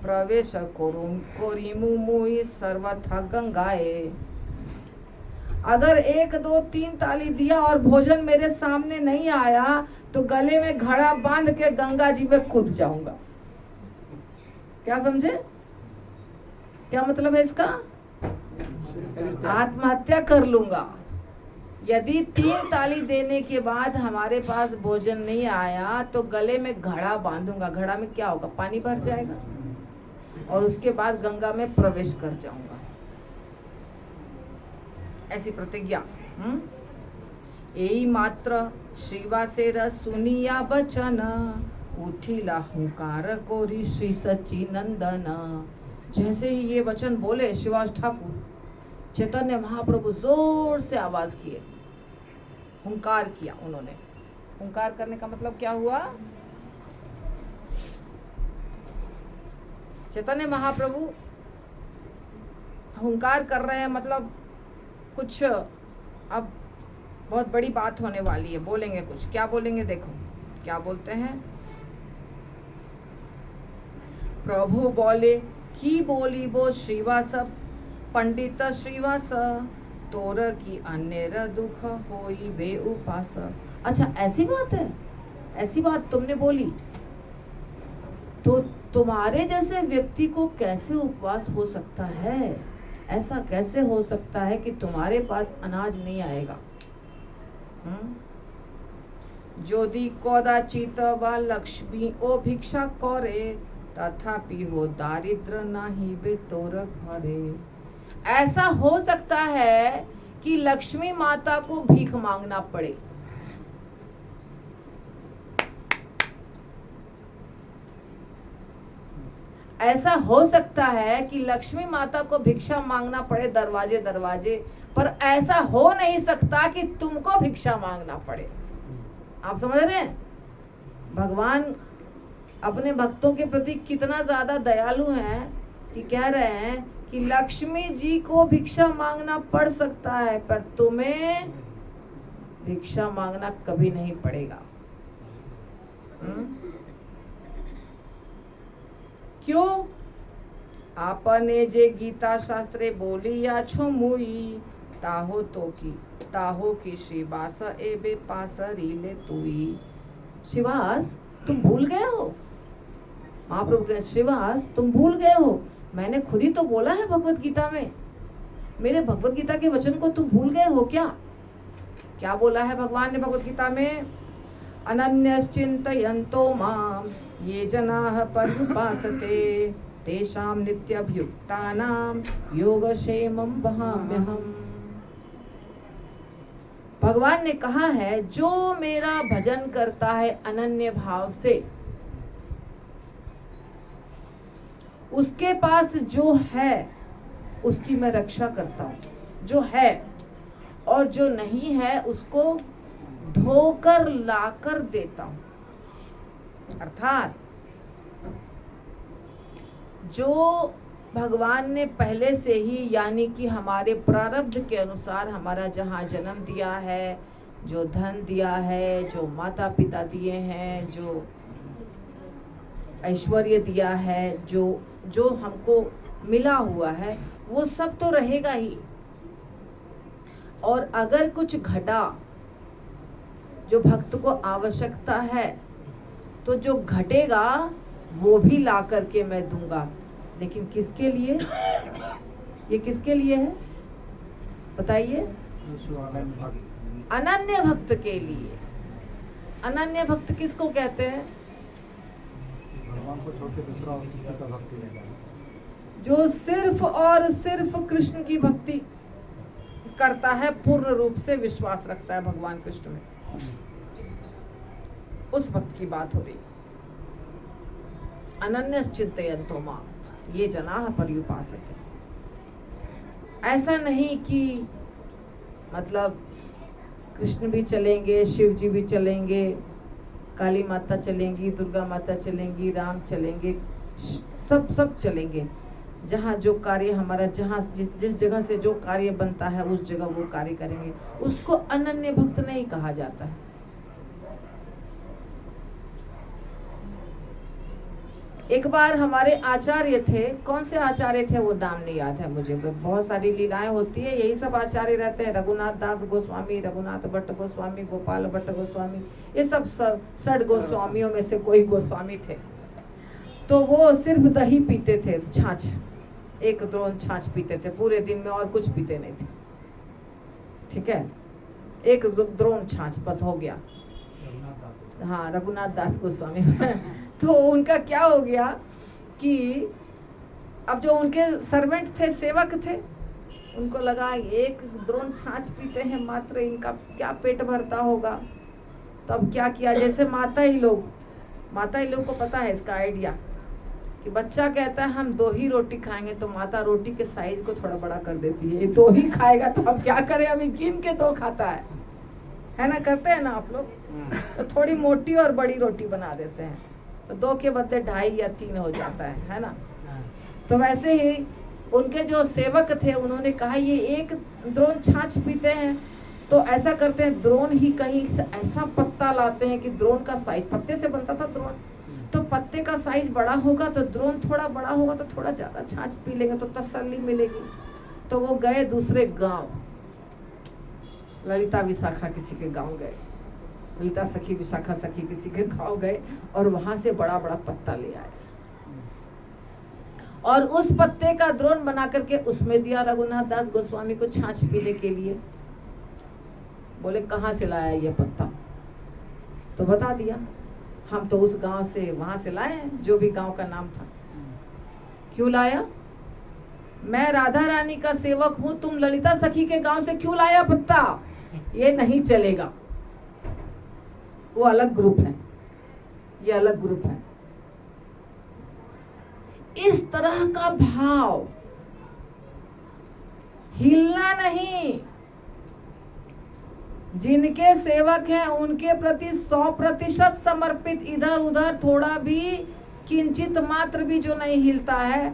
प्रवेश कोरिमु मुई सर्वथा गंगाए। अगर 1 2 3 ताली दिया और भोजन मेरे सामने नहीं आया तो गले में घड़ा बांध के गंगा जी में कूद जाऊंगा। क्या समझे? क्या मतलब है इसका? आत्महत्या कर लूंगा। यदि 3 ताली देने के बाद हमारे पास भोजन नहीं आया तो गले में घड़ा बांधूंगा। घड़ा में क्या होगा? पानी भर जाएगा और उसके बाद गंगा में प्रवेश कर जाऊंगा। ऐसी प्रतिज्ञा। यही मात्र श्रीवासेर सुनिया बचन, उठिला हुंकार कोरी श्री सच्चिनंदन। जैसे ही ये वचन बोले श्रीवास ठाकुर, चैतन्य महाप्रभु जोर से आवाज किए, हुंकार किया उन्होंने। हुंकार करने का मतलब क्या हुआ? चैतन्य महाप्रभु हुंकार कर रहे हैं, मतलब कुछ अब बहुत बड़ी बात होने वाली है, बोलेंगे कुछ, क्या बोलेंगे देखो क्या बोलते हैं। प्रभु बोले की बोली वो श्रीवास पंडित श्रीवास, तोर की अन्य दुख होई बे उपास। अच्छा ऐसी बात है, ऐसी बात तुमने बोली तो तुम्हारे जैसे व्यक्ति को कैसे उपवास हो सकता है? ऐसा कैसे हो सकता है कि तुम्हारे पास अनाज नहीं आएगा? जोदी कदाचित वा लक्ष्मी ओ भिक्षा करे, तथापि हो दारिद्र नाही बे तोर घरे। ऐसा हो सकता है कि लक्ष्मी माता को भीख मांगना पड़े, ऐसा हो सकता है कि लक्ष्मी माता को भिक्षा मांगना पड़े दरवाजे दरवाजे, पर ऐसा हो नहीं सकता कि तुमको भिक्षा मांगना पड़े। आप समझ रहे हैं? भगवान अपने भक्तों के प्रति कितना ज्यादा दयालु है कि कह रहे हैं कि लक्ष्मी जी को भिक्षा मांगना पड़ सकता है, पर तुम्हें भिक्षा मांगना कभी नहीं पड़ेगा। क्यों? आपने जे गीता शास्त्रे बोली या छो मुई, ताहो की श्रीवास एबे पास रीले तुई। श्रीवास तुम भूल गए हो? महाप्रभु कह श्रीवास तुम भूल गए हो, मैंने खुद ही तो बोला है भगवत गीता में, मेरे भगवत गीता के वचन को तुम भूल गए हो क्या? क्या बोला है भगवान ने भगवत गीता में? अनन्यश्चिन्तयन्तो माम ये जनाः पर्युपासते, तेषां नित्यभियुक्तानां योगक्षेमं वहाम्यहम्। भगवान ने कहा है जो मेरा भजन करता है अनन्य भाव से, उसके पास जो है उसकी मैं रक्षा करता हूँ, जो है, और जो नहीं है उसको धोकर लाकर देता हूँ। अर्थात जो भगवान ने पहले से ही, यानी कि हमारे प्रारब्ध के अनुसार हमारा जहाँ जन्म दिया है, जो धन दिया है, जो माता पिता दिए हैं, जो ऐश्वर्य दिया है, जो हमको मिला हुआ है, वो सब तो रहेगा ही। और अगर कुछ घटा जो भक्त को आवश्यकता है, तो जो घटेगा वो भी ला करके मैं दूंगा। लेकिन किसके लिए? ये किसके लिए है बताइए? अनन्य भक्त के लिए। अनन्य भक्त किसको कहते हैं? भगवान को छोड़ के दूसरा और किसी का भक्ति नहीं करना, जो सिर्फ और सिर्फ कृष्ण की भक्ति करता है, पूर्ण रूप से विश्वास रखता है भगवान कृष्ण में, उस भक्त की बात हो रही। अनन्यश्चिन्तयन्तो माम् ये जनाः पर्युपासते। ऐसा नहीं कि मतलब कृष्ण भी चलेंगे, शिव जी भी चलेंगे, काली माता चलेंगी, दुर्गा माता चलेंगी, राम चलेंगे, सब चलेंगे। जहाँ जो कार्य हमारा, जहाँ जिस जगह से जो कार्य बनता है उस जगह वो कार्य करेंगे, उसको अनन्य भक्त नहीं कहा जाता है। एक बार हमारे आचार्य थे, कौन से आचार्य थे वो नाम नहीं याद है मुझे, बहुत सारी लीलाएं होती है, यही सब आचार्य रहते हैं, रघुनाथ दास गोस्वामी, रघुनाथ भट्ट गोस्वामी, गोपाल भट्ट गोस्वामी, ये सब 6 गोस्वामियों में से कोई गोस्वामी थे। तो वो सिर्फ दही पीते थे, छाछ, 1 द्रोण छाछ पीते थे पूरे दिन में, और कुछ पीते नहीं थे। ठीक है, 1 द्रोण छाछ बस हो गया। हाँ, रघुनाथ दास गोस्वामी तो उनका क्या हो गया कि अब जो उनके सर्वेंट थे, सेवक थे, उनको लगा 1 द्रोण छाछ पीते हैं मात्र, इनका क्या पेट भरता होगा। तब क्या किया, जैसे माता ही लोग को पता है इसका आइडिया कि बच्चा कहता है हम 2 ही रोटी खाएंगे, तो माता रोटी के साइज को थोड़ा बड़ा कर देती है, ये 2 ही खाएगा तो अब क्या करें, अभी गिन के 2 खाता है ना, करते हैं ना आप लोग। तो थोड़ी मोटी और बड़ी रोटी बना देते हैं, तो 2 के बदले 2.5 या 3 हो जाता है ना। तो वैसे ही उनके जो सेवक थे उन्होंने कहा ये एक द्रोण छाछ पीते हैं, तो ऐसा करते हैं द्रोण ही कहीं से ऐसा पत्ता लाते हैं कि द्रोण का साइज, पत्ते से बनता था द्रोण, तो पत्ते का साइज बड़ा होगा तो द्रोण थोड़ा बड़ा होगा तो थोड़ा ज्यादा छाछ पी लेंगे तो तसल्ली मिलेगी। तो वो गए दूसरे गांव, ललिता विशाखा किसी के गांव गए, ललिता सखी विशाखा सखी किसी के गांव गए और वहां से बड़ा बड़ा पत्ता ले आए और उस पत्ते का द्रोण बना करके उसमें दिया रघुनाथ दास गोस्वामी को छाछ पीने के लिए। बोले कहाँ से लाया ये पत्ता, तो बता दिया हम तो उस गांव से वहां से लाए हैं, जो भी गांव का नाम था। क्यों लाया? मैं राधा रानी का सेवक हूं, तुम ललिता सखी के गांव से क्यों लाया पत्ता? ये नहीं चलेगा, वो अलग ग्रुप है, ये अलग ग्रुप है। इस तरह का भाव, हिलना नहीं। जिनके सेवक हैं उनके प्रति 100% समर्पित, इधर उधर थोड़ा भी किंचित मात्र भी जो नहीं हिलता है,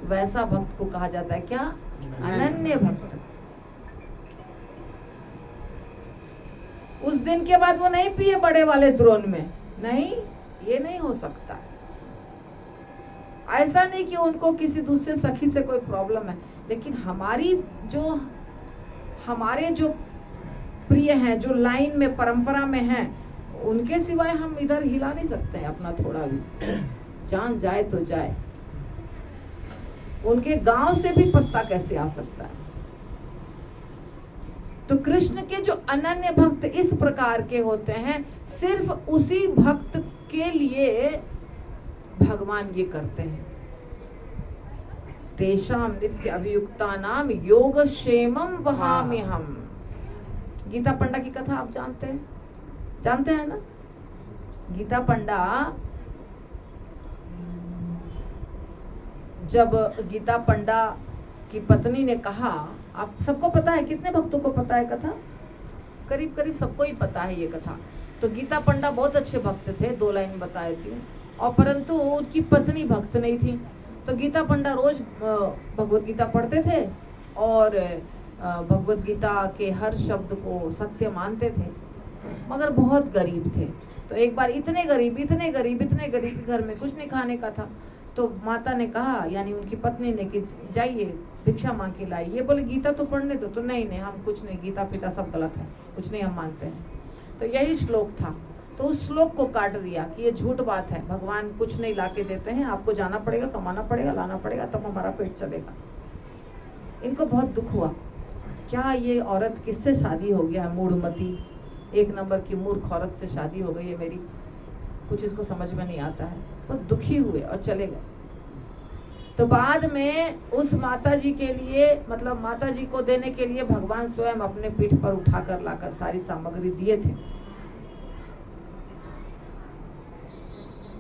वैसा भक्त को कहा जाता है क्या? अनन्य भक्त। उस दिन के बाद वो नहीं पिए बड़े वाले द्रोण में, नहीं, ये नहीं हो सकता। ऐसा नहीं कि उनको किसी दूसरे सखी से कोई प्रॉब्लम है, लेकिन हमारे जो प्रिय हैं, जो लाइन में परंपरा में हैं, उनके सिवाय हम इधर हिला नहीं सकते हैं अपना थोड़ा भी। जान जाए तो जाए, उनके गांव से भी पत्ता कैसे आ सकता है? तो कृष्ण के जो अनन्य भक्त इस प्रकार के होते हैं, सिर्फ उसी भक्त के लिए भगवान ये करते हैं। तेषाम नित्य अभियुक्तानाम योगक्षेमं वहाम्यहम्। गीता पंडा की कथा आप जानते हैं ना? गीता पंडा, जब गीता पंडा की पत्नी ने कहा, आप सबको पता है, कितने भक्तों को पता है कथा? करीब करीब सबको ही पता है ये कथा। तो गीता पंडा बहुत अच्छे भक्त थे, 2 लाइन बता देती हूँ, और परंतु उनकी पत्नी भक्त नहीं थी। तो गीता पंडा रोज भगवत गीता पढ़ते थे और भगवत गीता के हर शब्द को सत्य मानते थे, मगर बहुत गरीब थे। तो एक बार इतने गरीब के घर में कुछ नहीं खाने का था, तो माता ने कहा, यानी उनकी पत्नी ने, कि जाइए भिक्षा मांग के लाई। ये बोले गीता तो पढ़ने दो, तो नहीं हम कुछ नहीं, गीता पिता सब गलत है, कुछ नहीं हम मानते हैं। तो यही श्लोक था, तो उस श्लोक को काट दिया कि ये झूठ बात है, भगवान कुछ नहीं ला के देते हैं, आपको जाना पड़ेगा, कमाना पड़ेगा, लाना पड़ेगा, तब हमारा पेट चलेगा। इनको बहुत दुख हुआ, क्या ये औरत किससे शादी हो गया है? मूढ़मती, 1 नंबर की मूर्ख औरत से शादी हो गई है मेरी, कुछ इसको समझ में नहीं आता है। तो दुखी हुए और चले गए। तो बाद में उस माता जी के लिए, मतलब माता जी को देने के लिए भगवान स्वयं अपने पीठ पर उठाकर लाकर सारी सामग्री दिए थे।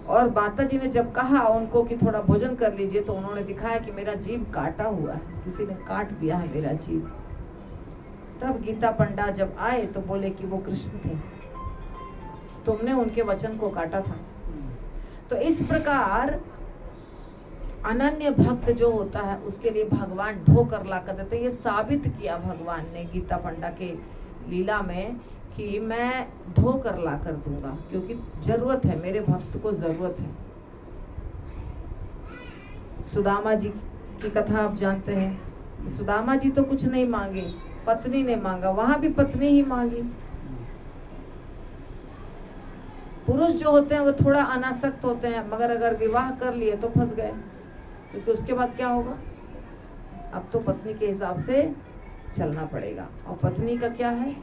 और माता जी ने जब कहा उनको कि थोड़ा भोजन कर लीजिए, तो उन्होंने दिखाया कि मेरा जीभ काटा हुआ है, किसी ने काट दिया है मेरा जीभ। तब गीता पंडा जब आए तो बोले कि वो कृष्ण थे, तुमने उनके वचन को काटा था। तो इस प्रकार अनन्य भक्त जो होता है उसके लिए भगवान ढोकर ला कर देते। ये साबित किया भगवान ने गीता पंडा के लीला में कि मैं ढोकर ला कर दूंगा, क्योंकि जरूरत है, मेरे भक्त को जरूरत है। सुदामा जी की कथा आप जानते हैं। सुदामा जी तो कुछ नहीं मांगे, पत्नी ने मांगा, वहां भी पत्नी ही मांगी। पुरुष जो होते हैं वो थोड़ा अनासक्त होते हैं, मगर अगर विवाह कर लिए तो फंस गए, क्योंकि उसके बाद क्या होगा? अब तो पत्नी के हिसाब से चलना पड़ेगा। और पत्नी का क्या है?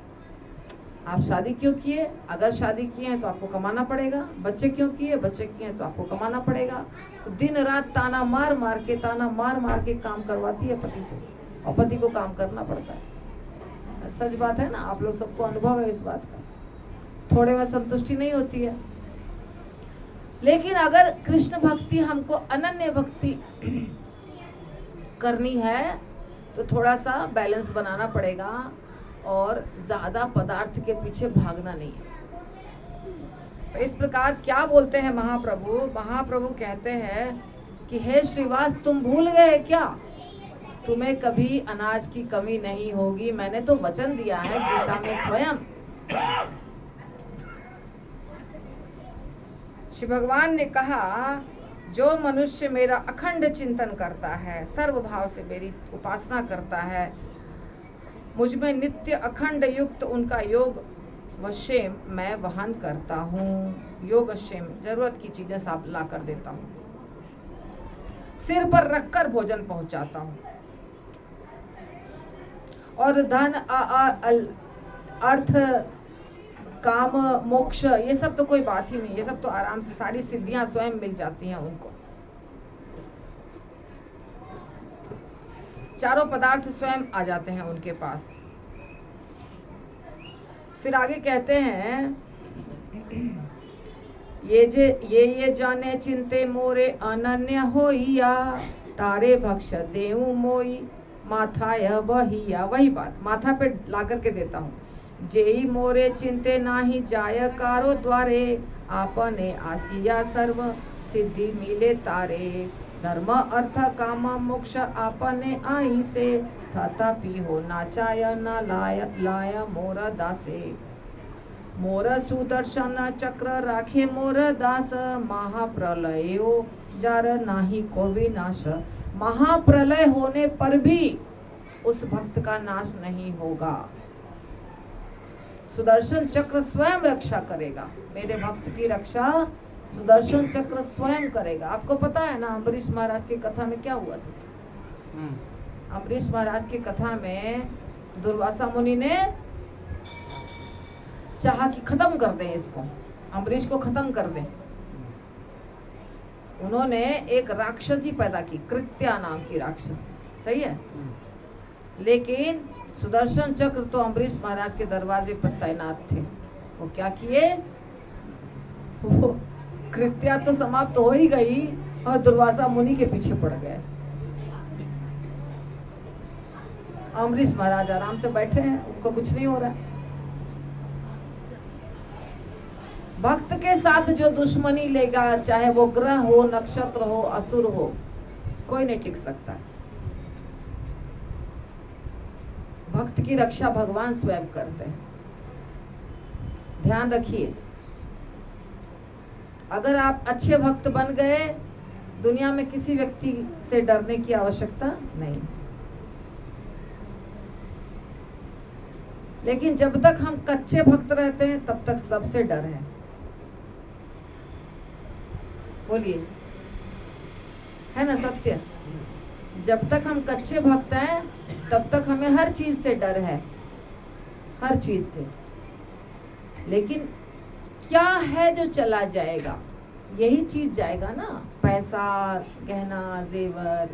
आप शादी क्यों किए? अगर शादी किए हैं तो आपको कमाना पड़ेगा। बच्चे क्यों किए? बच्चे किए हैं तो आपको कमाना पड़ेगा। तो दिन रात ताना मार मार के काम करवाती है पति से, और पति को काम करना पड़ता है। सच बात है ना, आप लोग सबको अनुभव है इस बात का। थोड़े में संतुष्टि नहीं होती है। लेकिन अगर कृष्ण भक्ति, हमको अनन्य भक्ति करनी है तो थोड़ा सा बैलेंस बनाना पड़ेगा, और ज्यादा पदार्थ के पीछे भागना नहीं है। तो इस प्रकार क्या बोलते हैं महाप्रभु कहते हैं कि हे श्रीवास, तुम भूल गए क्या तुम्हें कभी अनाज की कमी नहीं होगी, मैंने तो वचन दिया है गीता में स्वयं। श्री भगवान ने कहा, जो मनुष्य मेरा अखंड चिंतन करता है, सर्व भाव से मेरी उपासना करता है, मुझ में नित्य अखंड युक्त उनका योग व क्षेम मैं वहन करता हूँ। योग क्षेम, जरूरत की चीजें साफ ला कर देता हूँ, सिर पर रखकर भोजन पहुंचाता हूँ, और धन अर्थ काम मोक्ष ये सब तो कोई बात ही नहीं, ये सब तो आराम से सारी सिद्धियां स्वयं मिल जाती हैं उनको। चारों पदार्थ स्वयं आ जाते हैं उनके पास। फिर आगे कहते हैं, ये जाने चिंते मोरे अनन्य होइया, तारे भक्ष देऊ मोई माथा बहिया। वही बात माथा पे ला करके देता हूँ। जेई मोरे चिंते नाही जाय कारो द्वारे, आपने आसिया सर्व सिद्धि मिले तारे। धर्म अर्थ काम मोक्ष आपने आई से, तथापि हो नाचाय न लाय मोर दासे। मोर सुदर्शन चक्र राखे मोर दास, महाप्रलयो जार नाही को विनाश। महाप्रलय होने पर भी उस भक्त का नाश नहीं होगा। सुदर्शन चक्र स्वयं रक्षा करेगा, मेरे भक्त की रक्षा सुदर्शन चक्र स्वयं करेगा। आपको पता है ना अम्बरीश महाराज की कथा में क्या हुआ था? अम्बरीश महाराज की कथा में दुर्वासा मुनि ने चाहा कि खत्म कर दें इसको, अम्बरीश को खत्म कर दें। उन्होंने एक राक्षसी पैदा की, कृत्या नाम की राक्षसी, सही है। लेकिन सुदर्शन चक्र तो अम्बरीश महाराज के दरवाजे पर तैनात थे। वो क्या किए, वो कृत्या तो समाप्त हो ही गई और दुर्वासा मुनि के पीछे पड़ गए। अम्बरीश महाराज आराम से बैठे हैं, उनको कुछ नहीं हो रहा है। भक्त के साथ जो दुश्मनी लेगा, चाहे वो ग्रह हो, नक्षत्र हो, असुर हो, कोई नहीं टिक सकता। भक्त की रक्षा भगवान स्वयं करते हैं। ध्यान रखिए, अगर आप अच्छे भक्त बन गए, दुनिया में किसी व्यक्ति से डरने की आवश्यकता नहीं। लेकिन जब तक हम कच्चे भक्त रहते हैं तब तक सबसे डर है। बोलिए, है ना सत्य? जब तक हम कच्चे भक्त हैं तब तक हमें हर चीज से डर है, हर चीज से। लेकिन क्या है जो चला जाएगा? यही चीज जाएगा ना, पैसा, गहना, जेवर,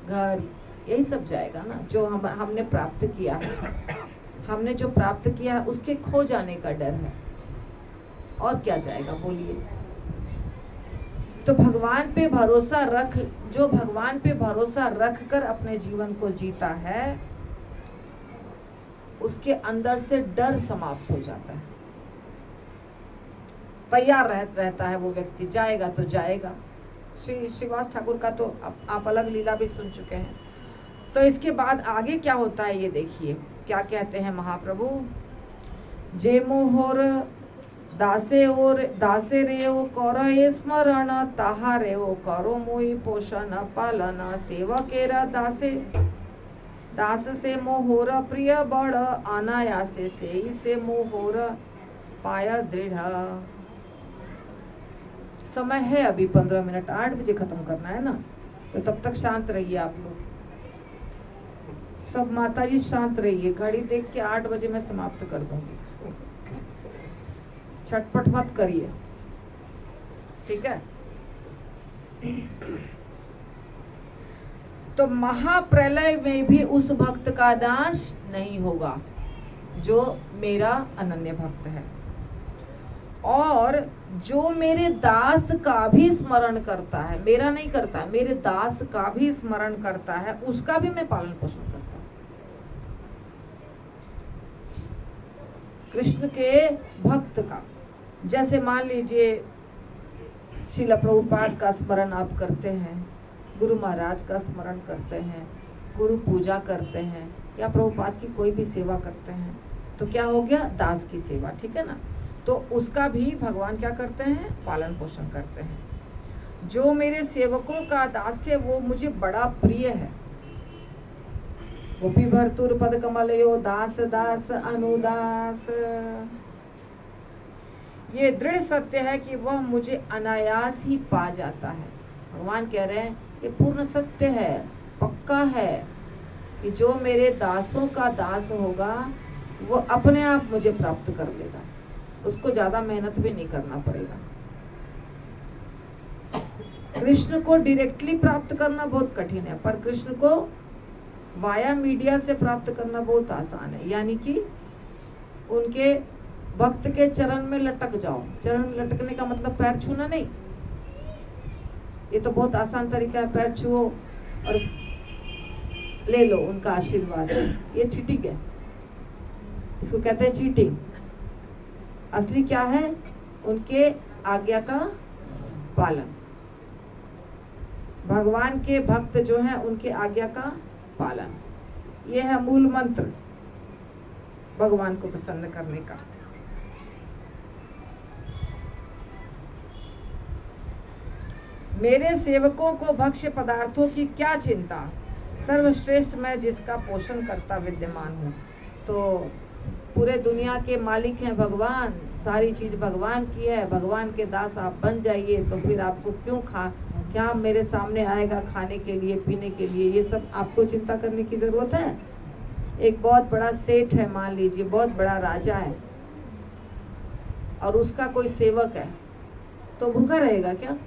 घर, यही सब जाएगा ना, जो हमने प्राप्त किया है। हमने जो प्राप्त किया है उसके खो जाने का डर है, और क्या जाएगा? बोलिए। तो भगवान पे भरोसा रख, जो भगवान पे भरोसा रख कर अपने जीवन को जीता है, उसके अंदर से डर समाप्त हो जाता है। तैयार रहता है वो व्यक्ति, जाएगा तो जाएगा। श्री श्रीवास ठाकुर का तो आप अलग लीला भी सुन चुके हैं। तो इसके बाद आगे क्या होता है ये देखिए, क्या कहते हैं महाप्रभु। जे मोहर दासे रेओ करो स्मरण, ताहा रेओ करो मोई पोषण पालन। सेवकेरा दास से मोहोर प्रिय बड़, अनायासे से मोहोर पाया दृढ़। समय है अभी 15 मिनट, 8 बजे खत्म करना है ना, तो तब तक शांत रहिए आप लोग सब। माता जी शांत रहिए, घड़ी देख के 8 बजे मैं समाप्त कर दूंगी। छटपट मत करिए, ठीक है? तो महाप्रलय में भी उस भक्त का नाश नहीं होगा जो मेरा अनन्य भक्त है, और जो मेरे दास का भी स्मरण करता है, मेरा नहीं करता, मेरे दास का भी स्मरण करता है, उसका भी मैं पालन पोषण करता हूँ। कृष्ण के भक्त का, जैसे मान लीजिए श्रील प्रभुपाद का स्मरण आप करते हैं, गुरु महाराज का स्मरण करते हैं, गुरु पूजा करते हैं या प्रभुपाद की कोई भी सेवा करते हैं तो क्या हो गया, दास की सेवा, ठीक है ना। तो उसका भी भगवान क्या करते हैं, पालन पोषण करते हैं। जो मेरे सेवकों का दास है वो मुझे बड़ा प्रिय है। गोपी भरतुर पद कमलयो दास दास अनुदास। ये दृढ़ सत्य है कि वह मुझे अनायास ही पा जाता है। भगवान कह रहे हैं ये पूर्ण सत्य है, पक्का है कि जो मेरे दासों का दास होगा वो अपने आप मुझे प्राप्त कर लेगा, उसको ज्यादा मेहनत भी नहीं करना पड़ेगा। कृष्ण को डायरेक्टली प्राप्त करना बहुत कठिन है, पर कृष्ण को वाया मीडिया से प्राप्त करना बहुत आसान है। यानी कि उनके भक्त के चरण में लटक जाओ। चरण में लटकने का मतलब पैर छूना नहीं, ये तो बहुत आसान तरीका है, पैर छुओ और ले लो उनका आशीर्वाद। ये चीटिंग है, इसको कहते हैं चीटिंग। असली क्या है, उनके आज्ञा का पालन। भगवान के भक्त जो हैं उनके आज्ञा का पालन, ये है मूल मंत्र भगवान को प्रसन्न करने का। मेरे सेवकों को भक्ष्य पदार्थों की क्या चिंता, सर्वश्रेष्ठ मैं जिसका पोषण करता विद्यमान हूँ। तो पूरे दुनिया के मालिक हैं भगवान, सारी चीज भगवान की है। भगवान के दास आप बन जाइए तो फिर आपको क्या मेरे सामने आएगा खाने के लिए, पीने के लिए, ये सब आपको चिंता करने की जरूरत है। एक बहुत बड़ा सेठ है, मान लीजिए बहुत बड़ा राजा है और उसका कोई सेवक है, तो भूखा रहेगा क्या?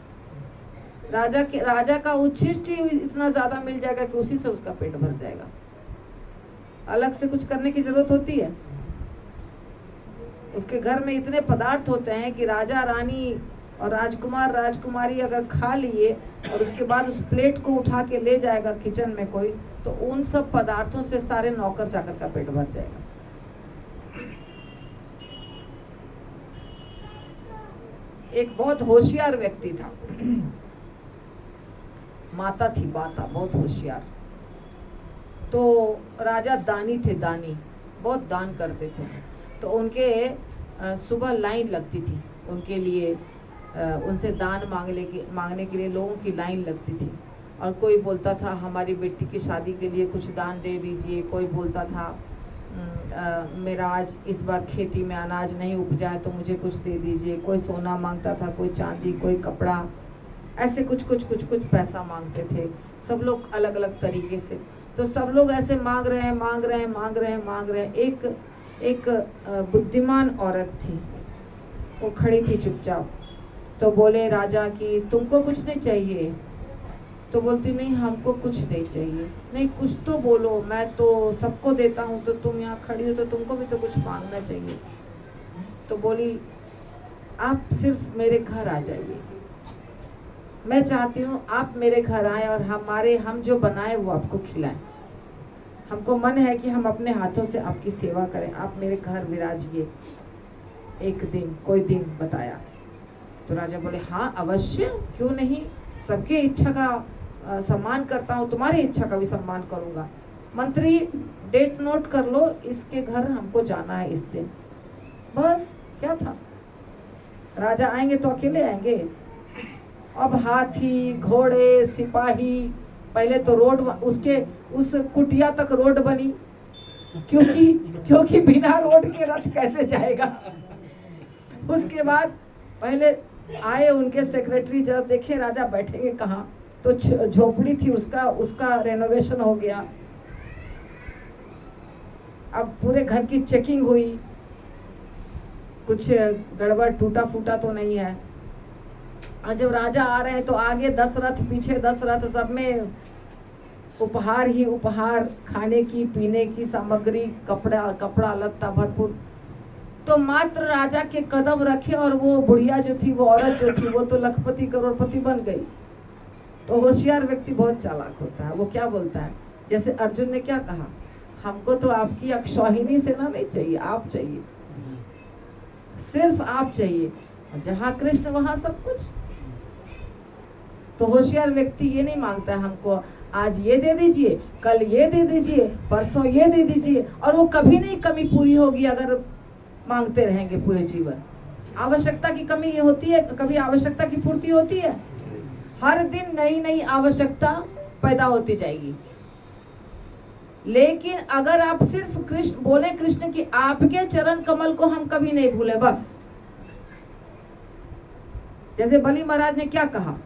राजा का उच्छिष्ट ही इतना ज्यादा मिल जाएगा कि उसी से उसका पेट भर जाएगा। अलग से कुछ करने की जरूरत होती है? उसके घर में इतने पदार्थ होते हैं कि राजा रानी और राजकुमार राजकुमारी अगर खा लिए और उसके बाद उस प्लेट को उठा के ले जाएगा किचन में कोई, तो उन सब पदार्थों से सारे नौकर चाकर का पेट भर जाएगा। एक बहुत होशियार व्यक्ति था, माता थी बाता, बहुत होशियार। तो राजा दानी थे, दानी बहुत दान करते थे। तो उनके सुबह लाइन लगती थी उनके लिए, उनसे दान मांगने के लिए लोगों की लाइन लगती थी। और कोई बोलता था हमारी बेटी की शादी के लिए कुछ दान दे दीजिए, कोई बोलता था मेरा आज इस बार खेती में अनाज नहीं उपजा है तो मुझे कुछ दे दीजिए, कोई सोना मांगता था, कोई चांदी, कोई कपड़ा, ऐसे कुछ पैसा मांगते थे सब लोग अलग अलग तरीके से। तो सब लोग ऐसे मांग रहे हैं। एक बुद्धिमान औरत थी, वो खड़ी थी चुपचाप। तो बोले राजा कि तुमको कुछ नहीं चाहिए? तो बोलती नहीं हमको कुछ नहीं चाहिए। नहीं कुछ तो बोलो, मैं तो सबको देता हूँ, तो तुम यहाँ खड़ी हो तो तुमको भी तो कुछ मांगना चाहिए। तो बोली आप सिर्फ मेरे घर आ जाइए, मैं चाहती हूँ आप मेरे घर आए और हम जो बनाए वो आपको खिलाएं। हमको मन है कि हम अपने हाथों से आपकी सेवा करें, आप मेरे घर विराजिए एक दिन, कोई दिन बताया। तो राजा बोले हाँ अवश्य, क्यों नहीं, सबके इच्छा का सम्मान करता हूँ, तुम्हारी इच्छा का भी सम्मान करूँगा। मंत्री डेट नोट कर लो, इसके घर हमको जाना है इस दिन। बस क्या था, राजा आएंगे तो अकेले आएंगे। अब हाथी घोड़े सिपाही, पहले तो रोड उस कुटिया तक रोड बनी, क्योंकि बिना रोड के रथ कैसे जाएगा। उसके बाद पहले आए उनके सेक्रेटरी, जब देखे राजा बैठेंगे कहाँ, तो झोपड़ी थी उसका रेनोवेशन हो गया। अब पूरे घर की चेकिंग हुई, कुछ गड़बड़ टूटा फूटा तो नहीं है। और जब राजा आ रहे हैं तो आगे 10 रथ, पीछे 10 रथ, सब में उपहार ही उपहार, खाने की पीने की सामग्री, कपड़ा लत्ता भरपूर। तो मात्र राजा के कदम रखे और वो बुढ़िया जो थी, वो औरत जो थी, वो तो लखपति करोड़पति बन गई। तो होशियार व्यक्ति बहुत चालाक होता है। वो क्या बोलता है, जैसे अर्जुन ने क्या कहा, हमको तो आपकी अक्षौहिणी सेना नहीं चाहिए, आप चाहिए, सिर्फ आप चाहिए, जहाँ कृष्ण वहाँ सब कुछ। तो होशियार व्यक्ति ये नहीं मांगता है हमको आज ये दे दीजिए, कल ये दे दीजिए, परसों ये दे दीजिए, और वो कभी नहीं कमी पूरी होगी अगर मांगते रहेंगे पूरे जीवन। आवश्यकता की कमी ये होती है, कभी आवश्यकता की पूर्ति होती है? हर दिन नई नई आवश्यकता पैदा होती जाएगी। लेकिन अगर आप सिर्फ कृष्ण बोले, कृष्ण की आपके चरण कमल को हम कभी नहीं भूले, बस। जैसे बलि महाराज ने क्या कहा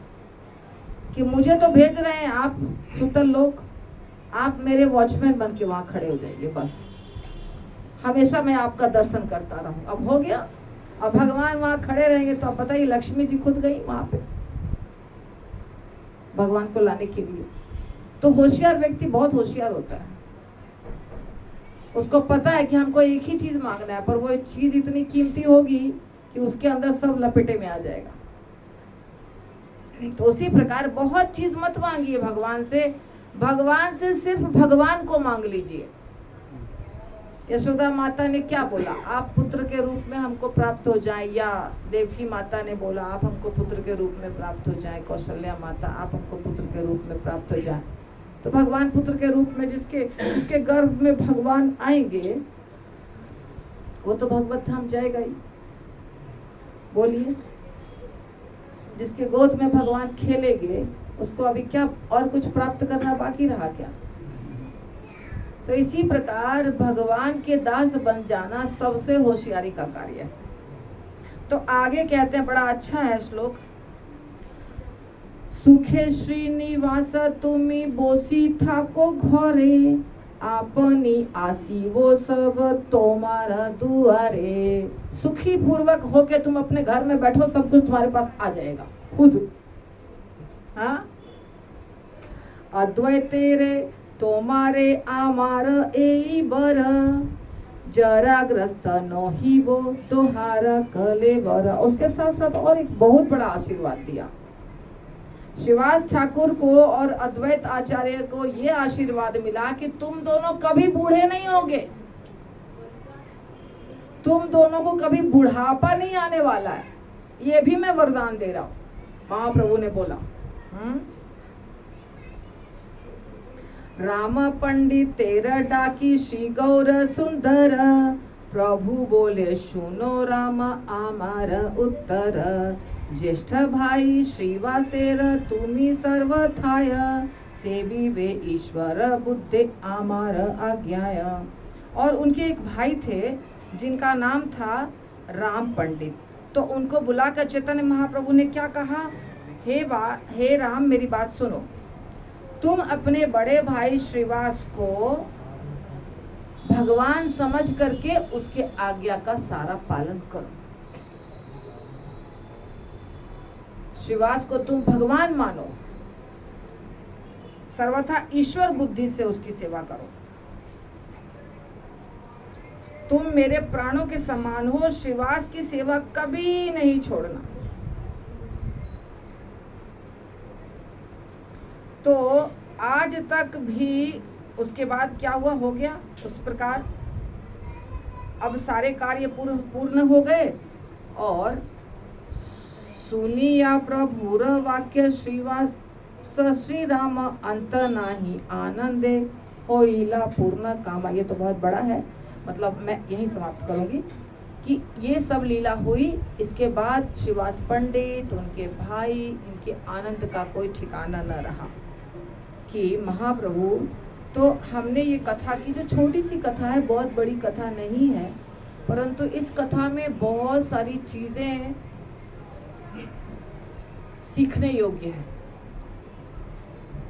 कि मुझे तो भेज रहे हैं आप सुतल लोग, आप मेरे वॉचमैन बन के वहां खड़े हो जाइए, बस हमेशा मैं आपका दर्शन करता रहूं। अब हो गया, अब भगवान वहां खड़े रहेंगे तो अब बताइए, लक्ष्मी जी खुद गई वहां पे भगवान को लाने के लिए। तो होशियार व्यक्ति बहुत होशियार होता है, उसको पता है कि हमको एक ही चीज मांगना है, पर वो चीज इतनी कीमती होगी कि उसके अंदर सब लपेटे में आ जाएगा। तो उसी प्रकार बहुत चीज मत मांगिए भगवान से सिर्फ भगवान को मांग लीजिए। यशोदा माता ने क्या बोला, आप पुत्र के रूप में हमको प्राप्त हो जाए, या देवकी माता ने बोला आप हमको पुत्र के रूप में प्राप्त हो जाए, कौशल्या माता आप हमको पुत्र के रूप में प्राप्त हो जाए। तो भगवान पुत्र के रूप में जिसके गर्भ में भगवान आएंगे वो तो भगवत धाम जाएगा ही। बोलिए, जिसके गोद में भगवान खेलेंगे उसको अभी क्या और कुछ प्राप्त करना बाकी रहा क्या? तो इसी प्रकार भगवान के दास बन जाना सबसे होशियारी का कार्य है। तो आगे कहते हैं, बड़ा अच्छा है श्लोक, सुखे श्रीनिवास तुमी बोसी था को घरे, आपनी आसी वो सब तुम्हारा दुआरे। सुखी पूर्वक होके तुम अपने घर में बैठो, सब कुछ तुम्हारे पास आ जाएगा खुद। हाँ, अद्वैत तेरे तुम्हारे आमार ए बर, जरा ग्रस्त नही वो तुहारा कले बर। उसके साथ साथ और एक बहुत बड़ा आशीर्वाद दिया। शिवास ठाकुर को और अद्वैत आचार्य को ये आशीर्वाद मिला कि तुम दोनों कभी बूढ़े नहीं होगे, तुम दोनों को कभी बुढ़ापा नहीं आने वाला है, ये भी मैं वरदान दे रहा हूं, महाप्रभु ने बोला। राम पंडित तेरा डाकी श्री गौर सुंदर, प्रभु बोले सुनो राम आमार उत्तर, ज्येष्ठ भाई श्रीवासेर तुम्ही सर्वथाय, सेवी वे ईश्वर बुद्धे आमार आज्ञाय। और उनके एक भाई थे जिनका नाम था राम पंडित। तो उनको बुलाकर चैतन्य महाप्रभु ने क्या कहा, हे राम मेरी बात सुनो, तुम अपने बड़े भाई श्रीवास को भगवान समझ करके उसके आज्ञा का सारा पालन करो। श्रीवास को तुम भगवान मानो, सर्वथा ईश्वर बुद्धि से उसकी सेवा करो। तुम मेरे प्राणों के समान हो, श्रीवास की सेवा कभी नहीं छोड़ना। तो आज तक भी उसके बाद क्या हुआ, हो गया उस प्रकार। अब सारे कार्य पूर्ण हो गए और सुनिया प्रभुर वाक्य श्रीवास श्री राम अंत नाही आनंदे होइला पूर्ण कामा। ये तो बहुत बड़ा है, मतलब मैं यही समाप्त करूंगी कि ये सब लीला हुई। इसके बाद श्रीवास पंडित, उनके भाई, इनके आनंद का कोई ठिकाना न रहा कि महाप्रभु। तो हमने ये कथा की, जो छोटी सी कथा है, बहुत बड़ी कथा नहीं है, परंतु इस कथा में बहुत सारी चीजें सीखने योग्य है।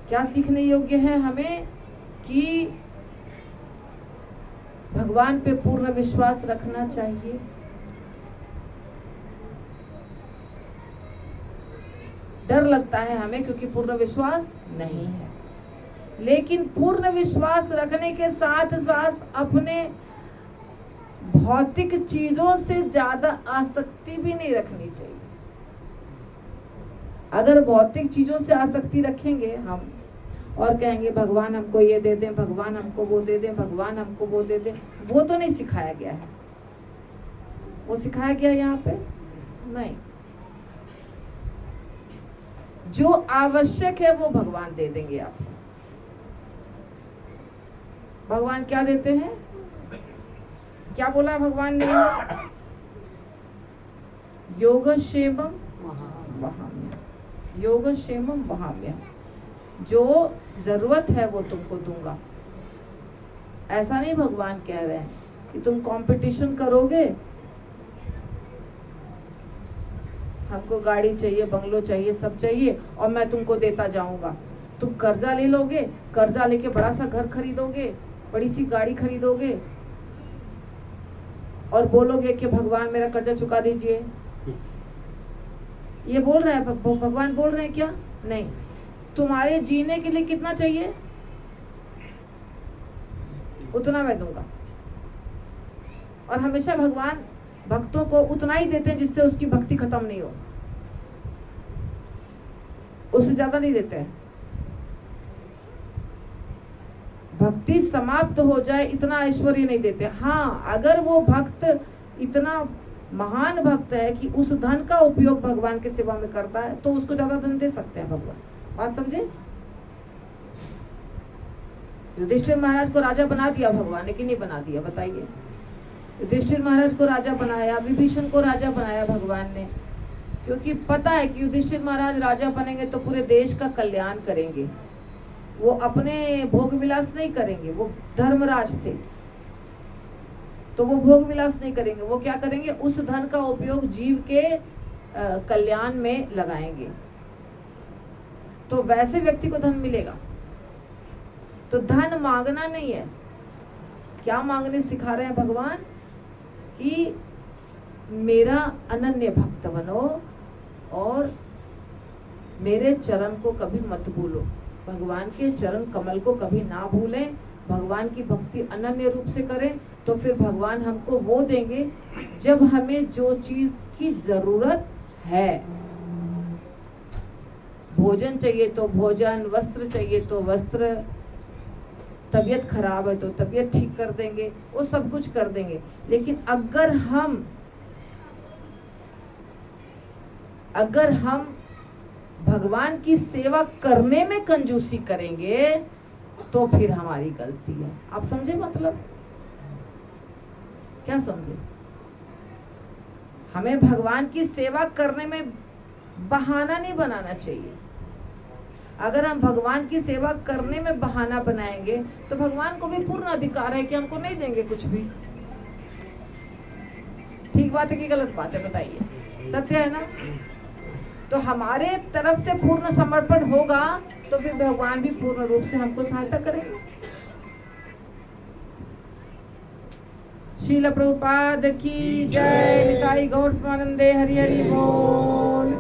क्या सीखने योग्य है हमें? कि भगवान पे पूर्ण विश्वास रखना चाहिए, डर लगता है हमें क्योंकि पूर्ण विश्वास नहीं है, लेकिन पूर्ण विश्वास रखने के साथ साथ अपने भौतिक चीजों से ज्यादा आसक्ति भी नहीं रखनी चाहिए। अगर भौतिक चीजों से आसक्ति रखेंगे हम और कहेंगे भगवान हमको ये दे दें, भगवान हमको वो दे दें, भगवान हमको वो दे दें, वो तो नहीं सिखाया गया है। वो सिखाया गया यहाँ पे नहीं। जो आवश्यक है वो भगवान दे देंगे आपको। भगवान क्या देते हैं? क्या बोला भगवान ने? योगक्षेमम वहाम्यहम्, योगक्षेमम वहाम्यहम्। जो जरूरत है वो तुमको दूंगा। ऐसा नहीं भगवान कह रहे हैं कि तुम कंपटीशन करोगे, हमको गाड़ी चाहिए, बंगलो चाहिए, सब चाहिए और मैं तुमको देता जाऊंगा। तुम कर्जा ले लोगे, कर्जा लेके बड़ा सा घर खरीदोगे, बड़ी सी गाड़ी खरीदोगे और बोलोगे कि भगवान मेरा कर्जा चुका दीजिए। ये बोल रहे हैं भगवान, बोल रहे हैं क्या? नहीं। तुम्हारे जीने के लिए कितना चाहिए उतना मैं दूंगा। और हमेशा भगवान भक्तों को उतना ही देते हैं जिससे उसकी भक्ति खत्म नहीं हो, उससे ज्यादा नहीं देते हैं। भक्ति समाप्त हो जाए इतना ऐश्वर्य नहीं देते। हाँ, अगर वो भक्त इतना महान भक्त है कि उस धन का उपयोग भगवान के सेवा में करता है तो उसको ज्यादा धन दे सकते हैं भगवान। बात समझे? युधिष्ठिर महाराज को राजा बना दिया भगवान ने कि नहीं बना दिया? बताइए। युधिष्ठिर महाराज को राजा बनाया, विभीषण को राजा बनाया भगवान ने, क्योंकि पता है कि युधिष्ठिर महाराज राजा बनेंगे तो पूरे देश का कल्याण करेंगे। वो अपने भोग विलास नहीं करेंगे, वो धर्मराज थे तो वो भोग विलास नहीं करेंगे। वो क्या करेंगे? उस धन का उपयोग जीव के कल्याण में लगाएंगे। तो वैसे व्यक्ति को धन मिलेगा। तो धन मांगना नहीं है। क्या मांगने सिखा रहे हैं भगवान? कि मेरा अनन्य भक्त बनो और मेरे चरण को कभी मत भूलो। भगवान के चरण कमल को कभी ना भूलें। भगवान की भक्ति अनन्य रूप से करें तो फिर भगवान हमको वो देंगे जब हमें जो चीज की जरूरत है। भोजन चाहिए तो भोजन, वस्त्र चाहिए तो वस्त्र, तबीयत खराब है तो तबीयत ठीक कर देंगे, वो सब कुछ कर देंगे। लेकिन अगर हम भगवान की सेवा करने में कंजूसी करेंगे तो फिर हमारी गलती है। आप समझे? मतलब क्या समझे? हमें भगवान की सेवा करने में बहाना नहीं बनाना चाहिए। अगर हम भगवान की सेवा करने में बहाना बनाएंगे तो भगवान को भी पूर्ण अधिकार है कि हमको नहीं देंगे कुछ भी। ठीक बात है कि गलत बात है? बताइए। सत्य है ना? तो हमारे तरफ से पूर्ण समर्पण होगा तो फिर भगवान भी पूर्ण रूप से हमको सहायता करेंगे। श्रील प्रभुपाद की जय। निताई गौर प्रेमानंदे। हरि हरि बोल।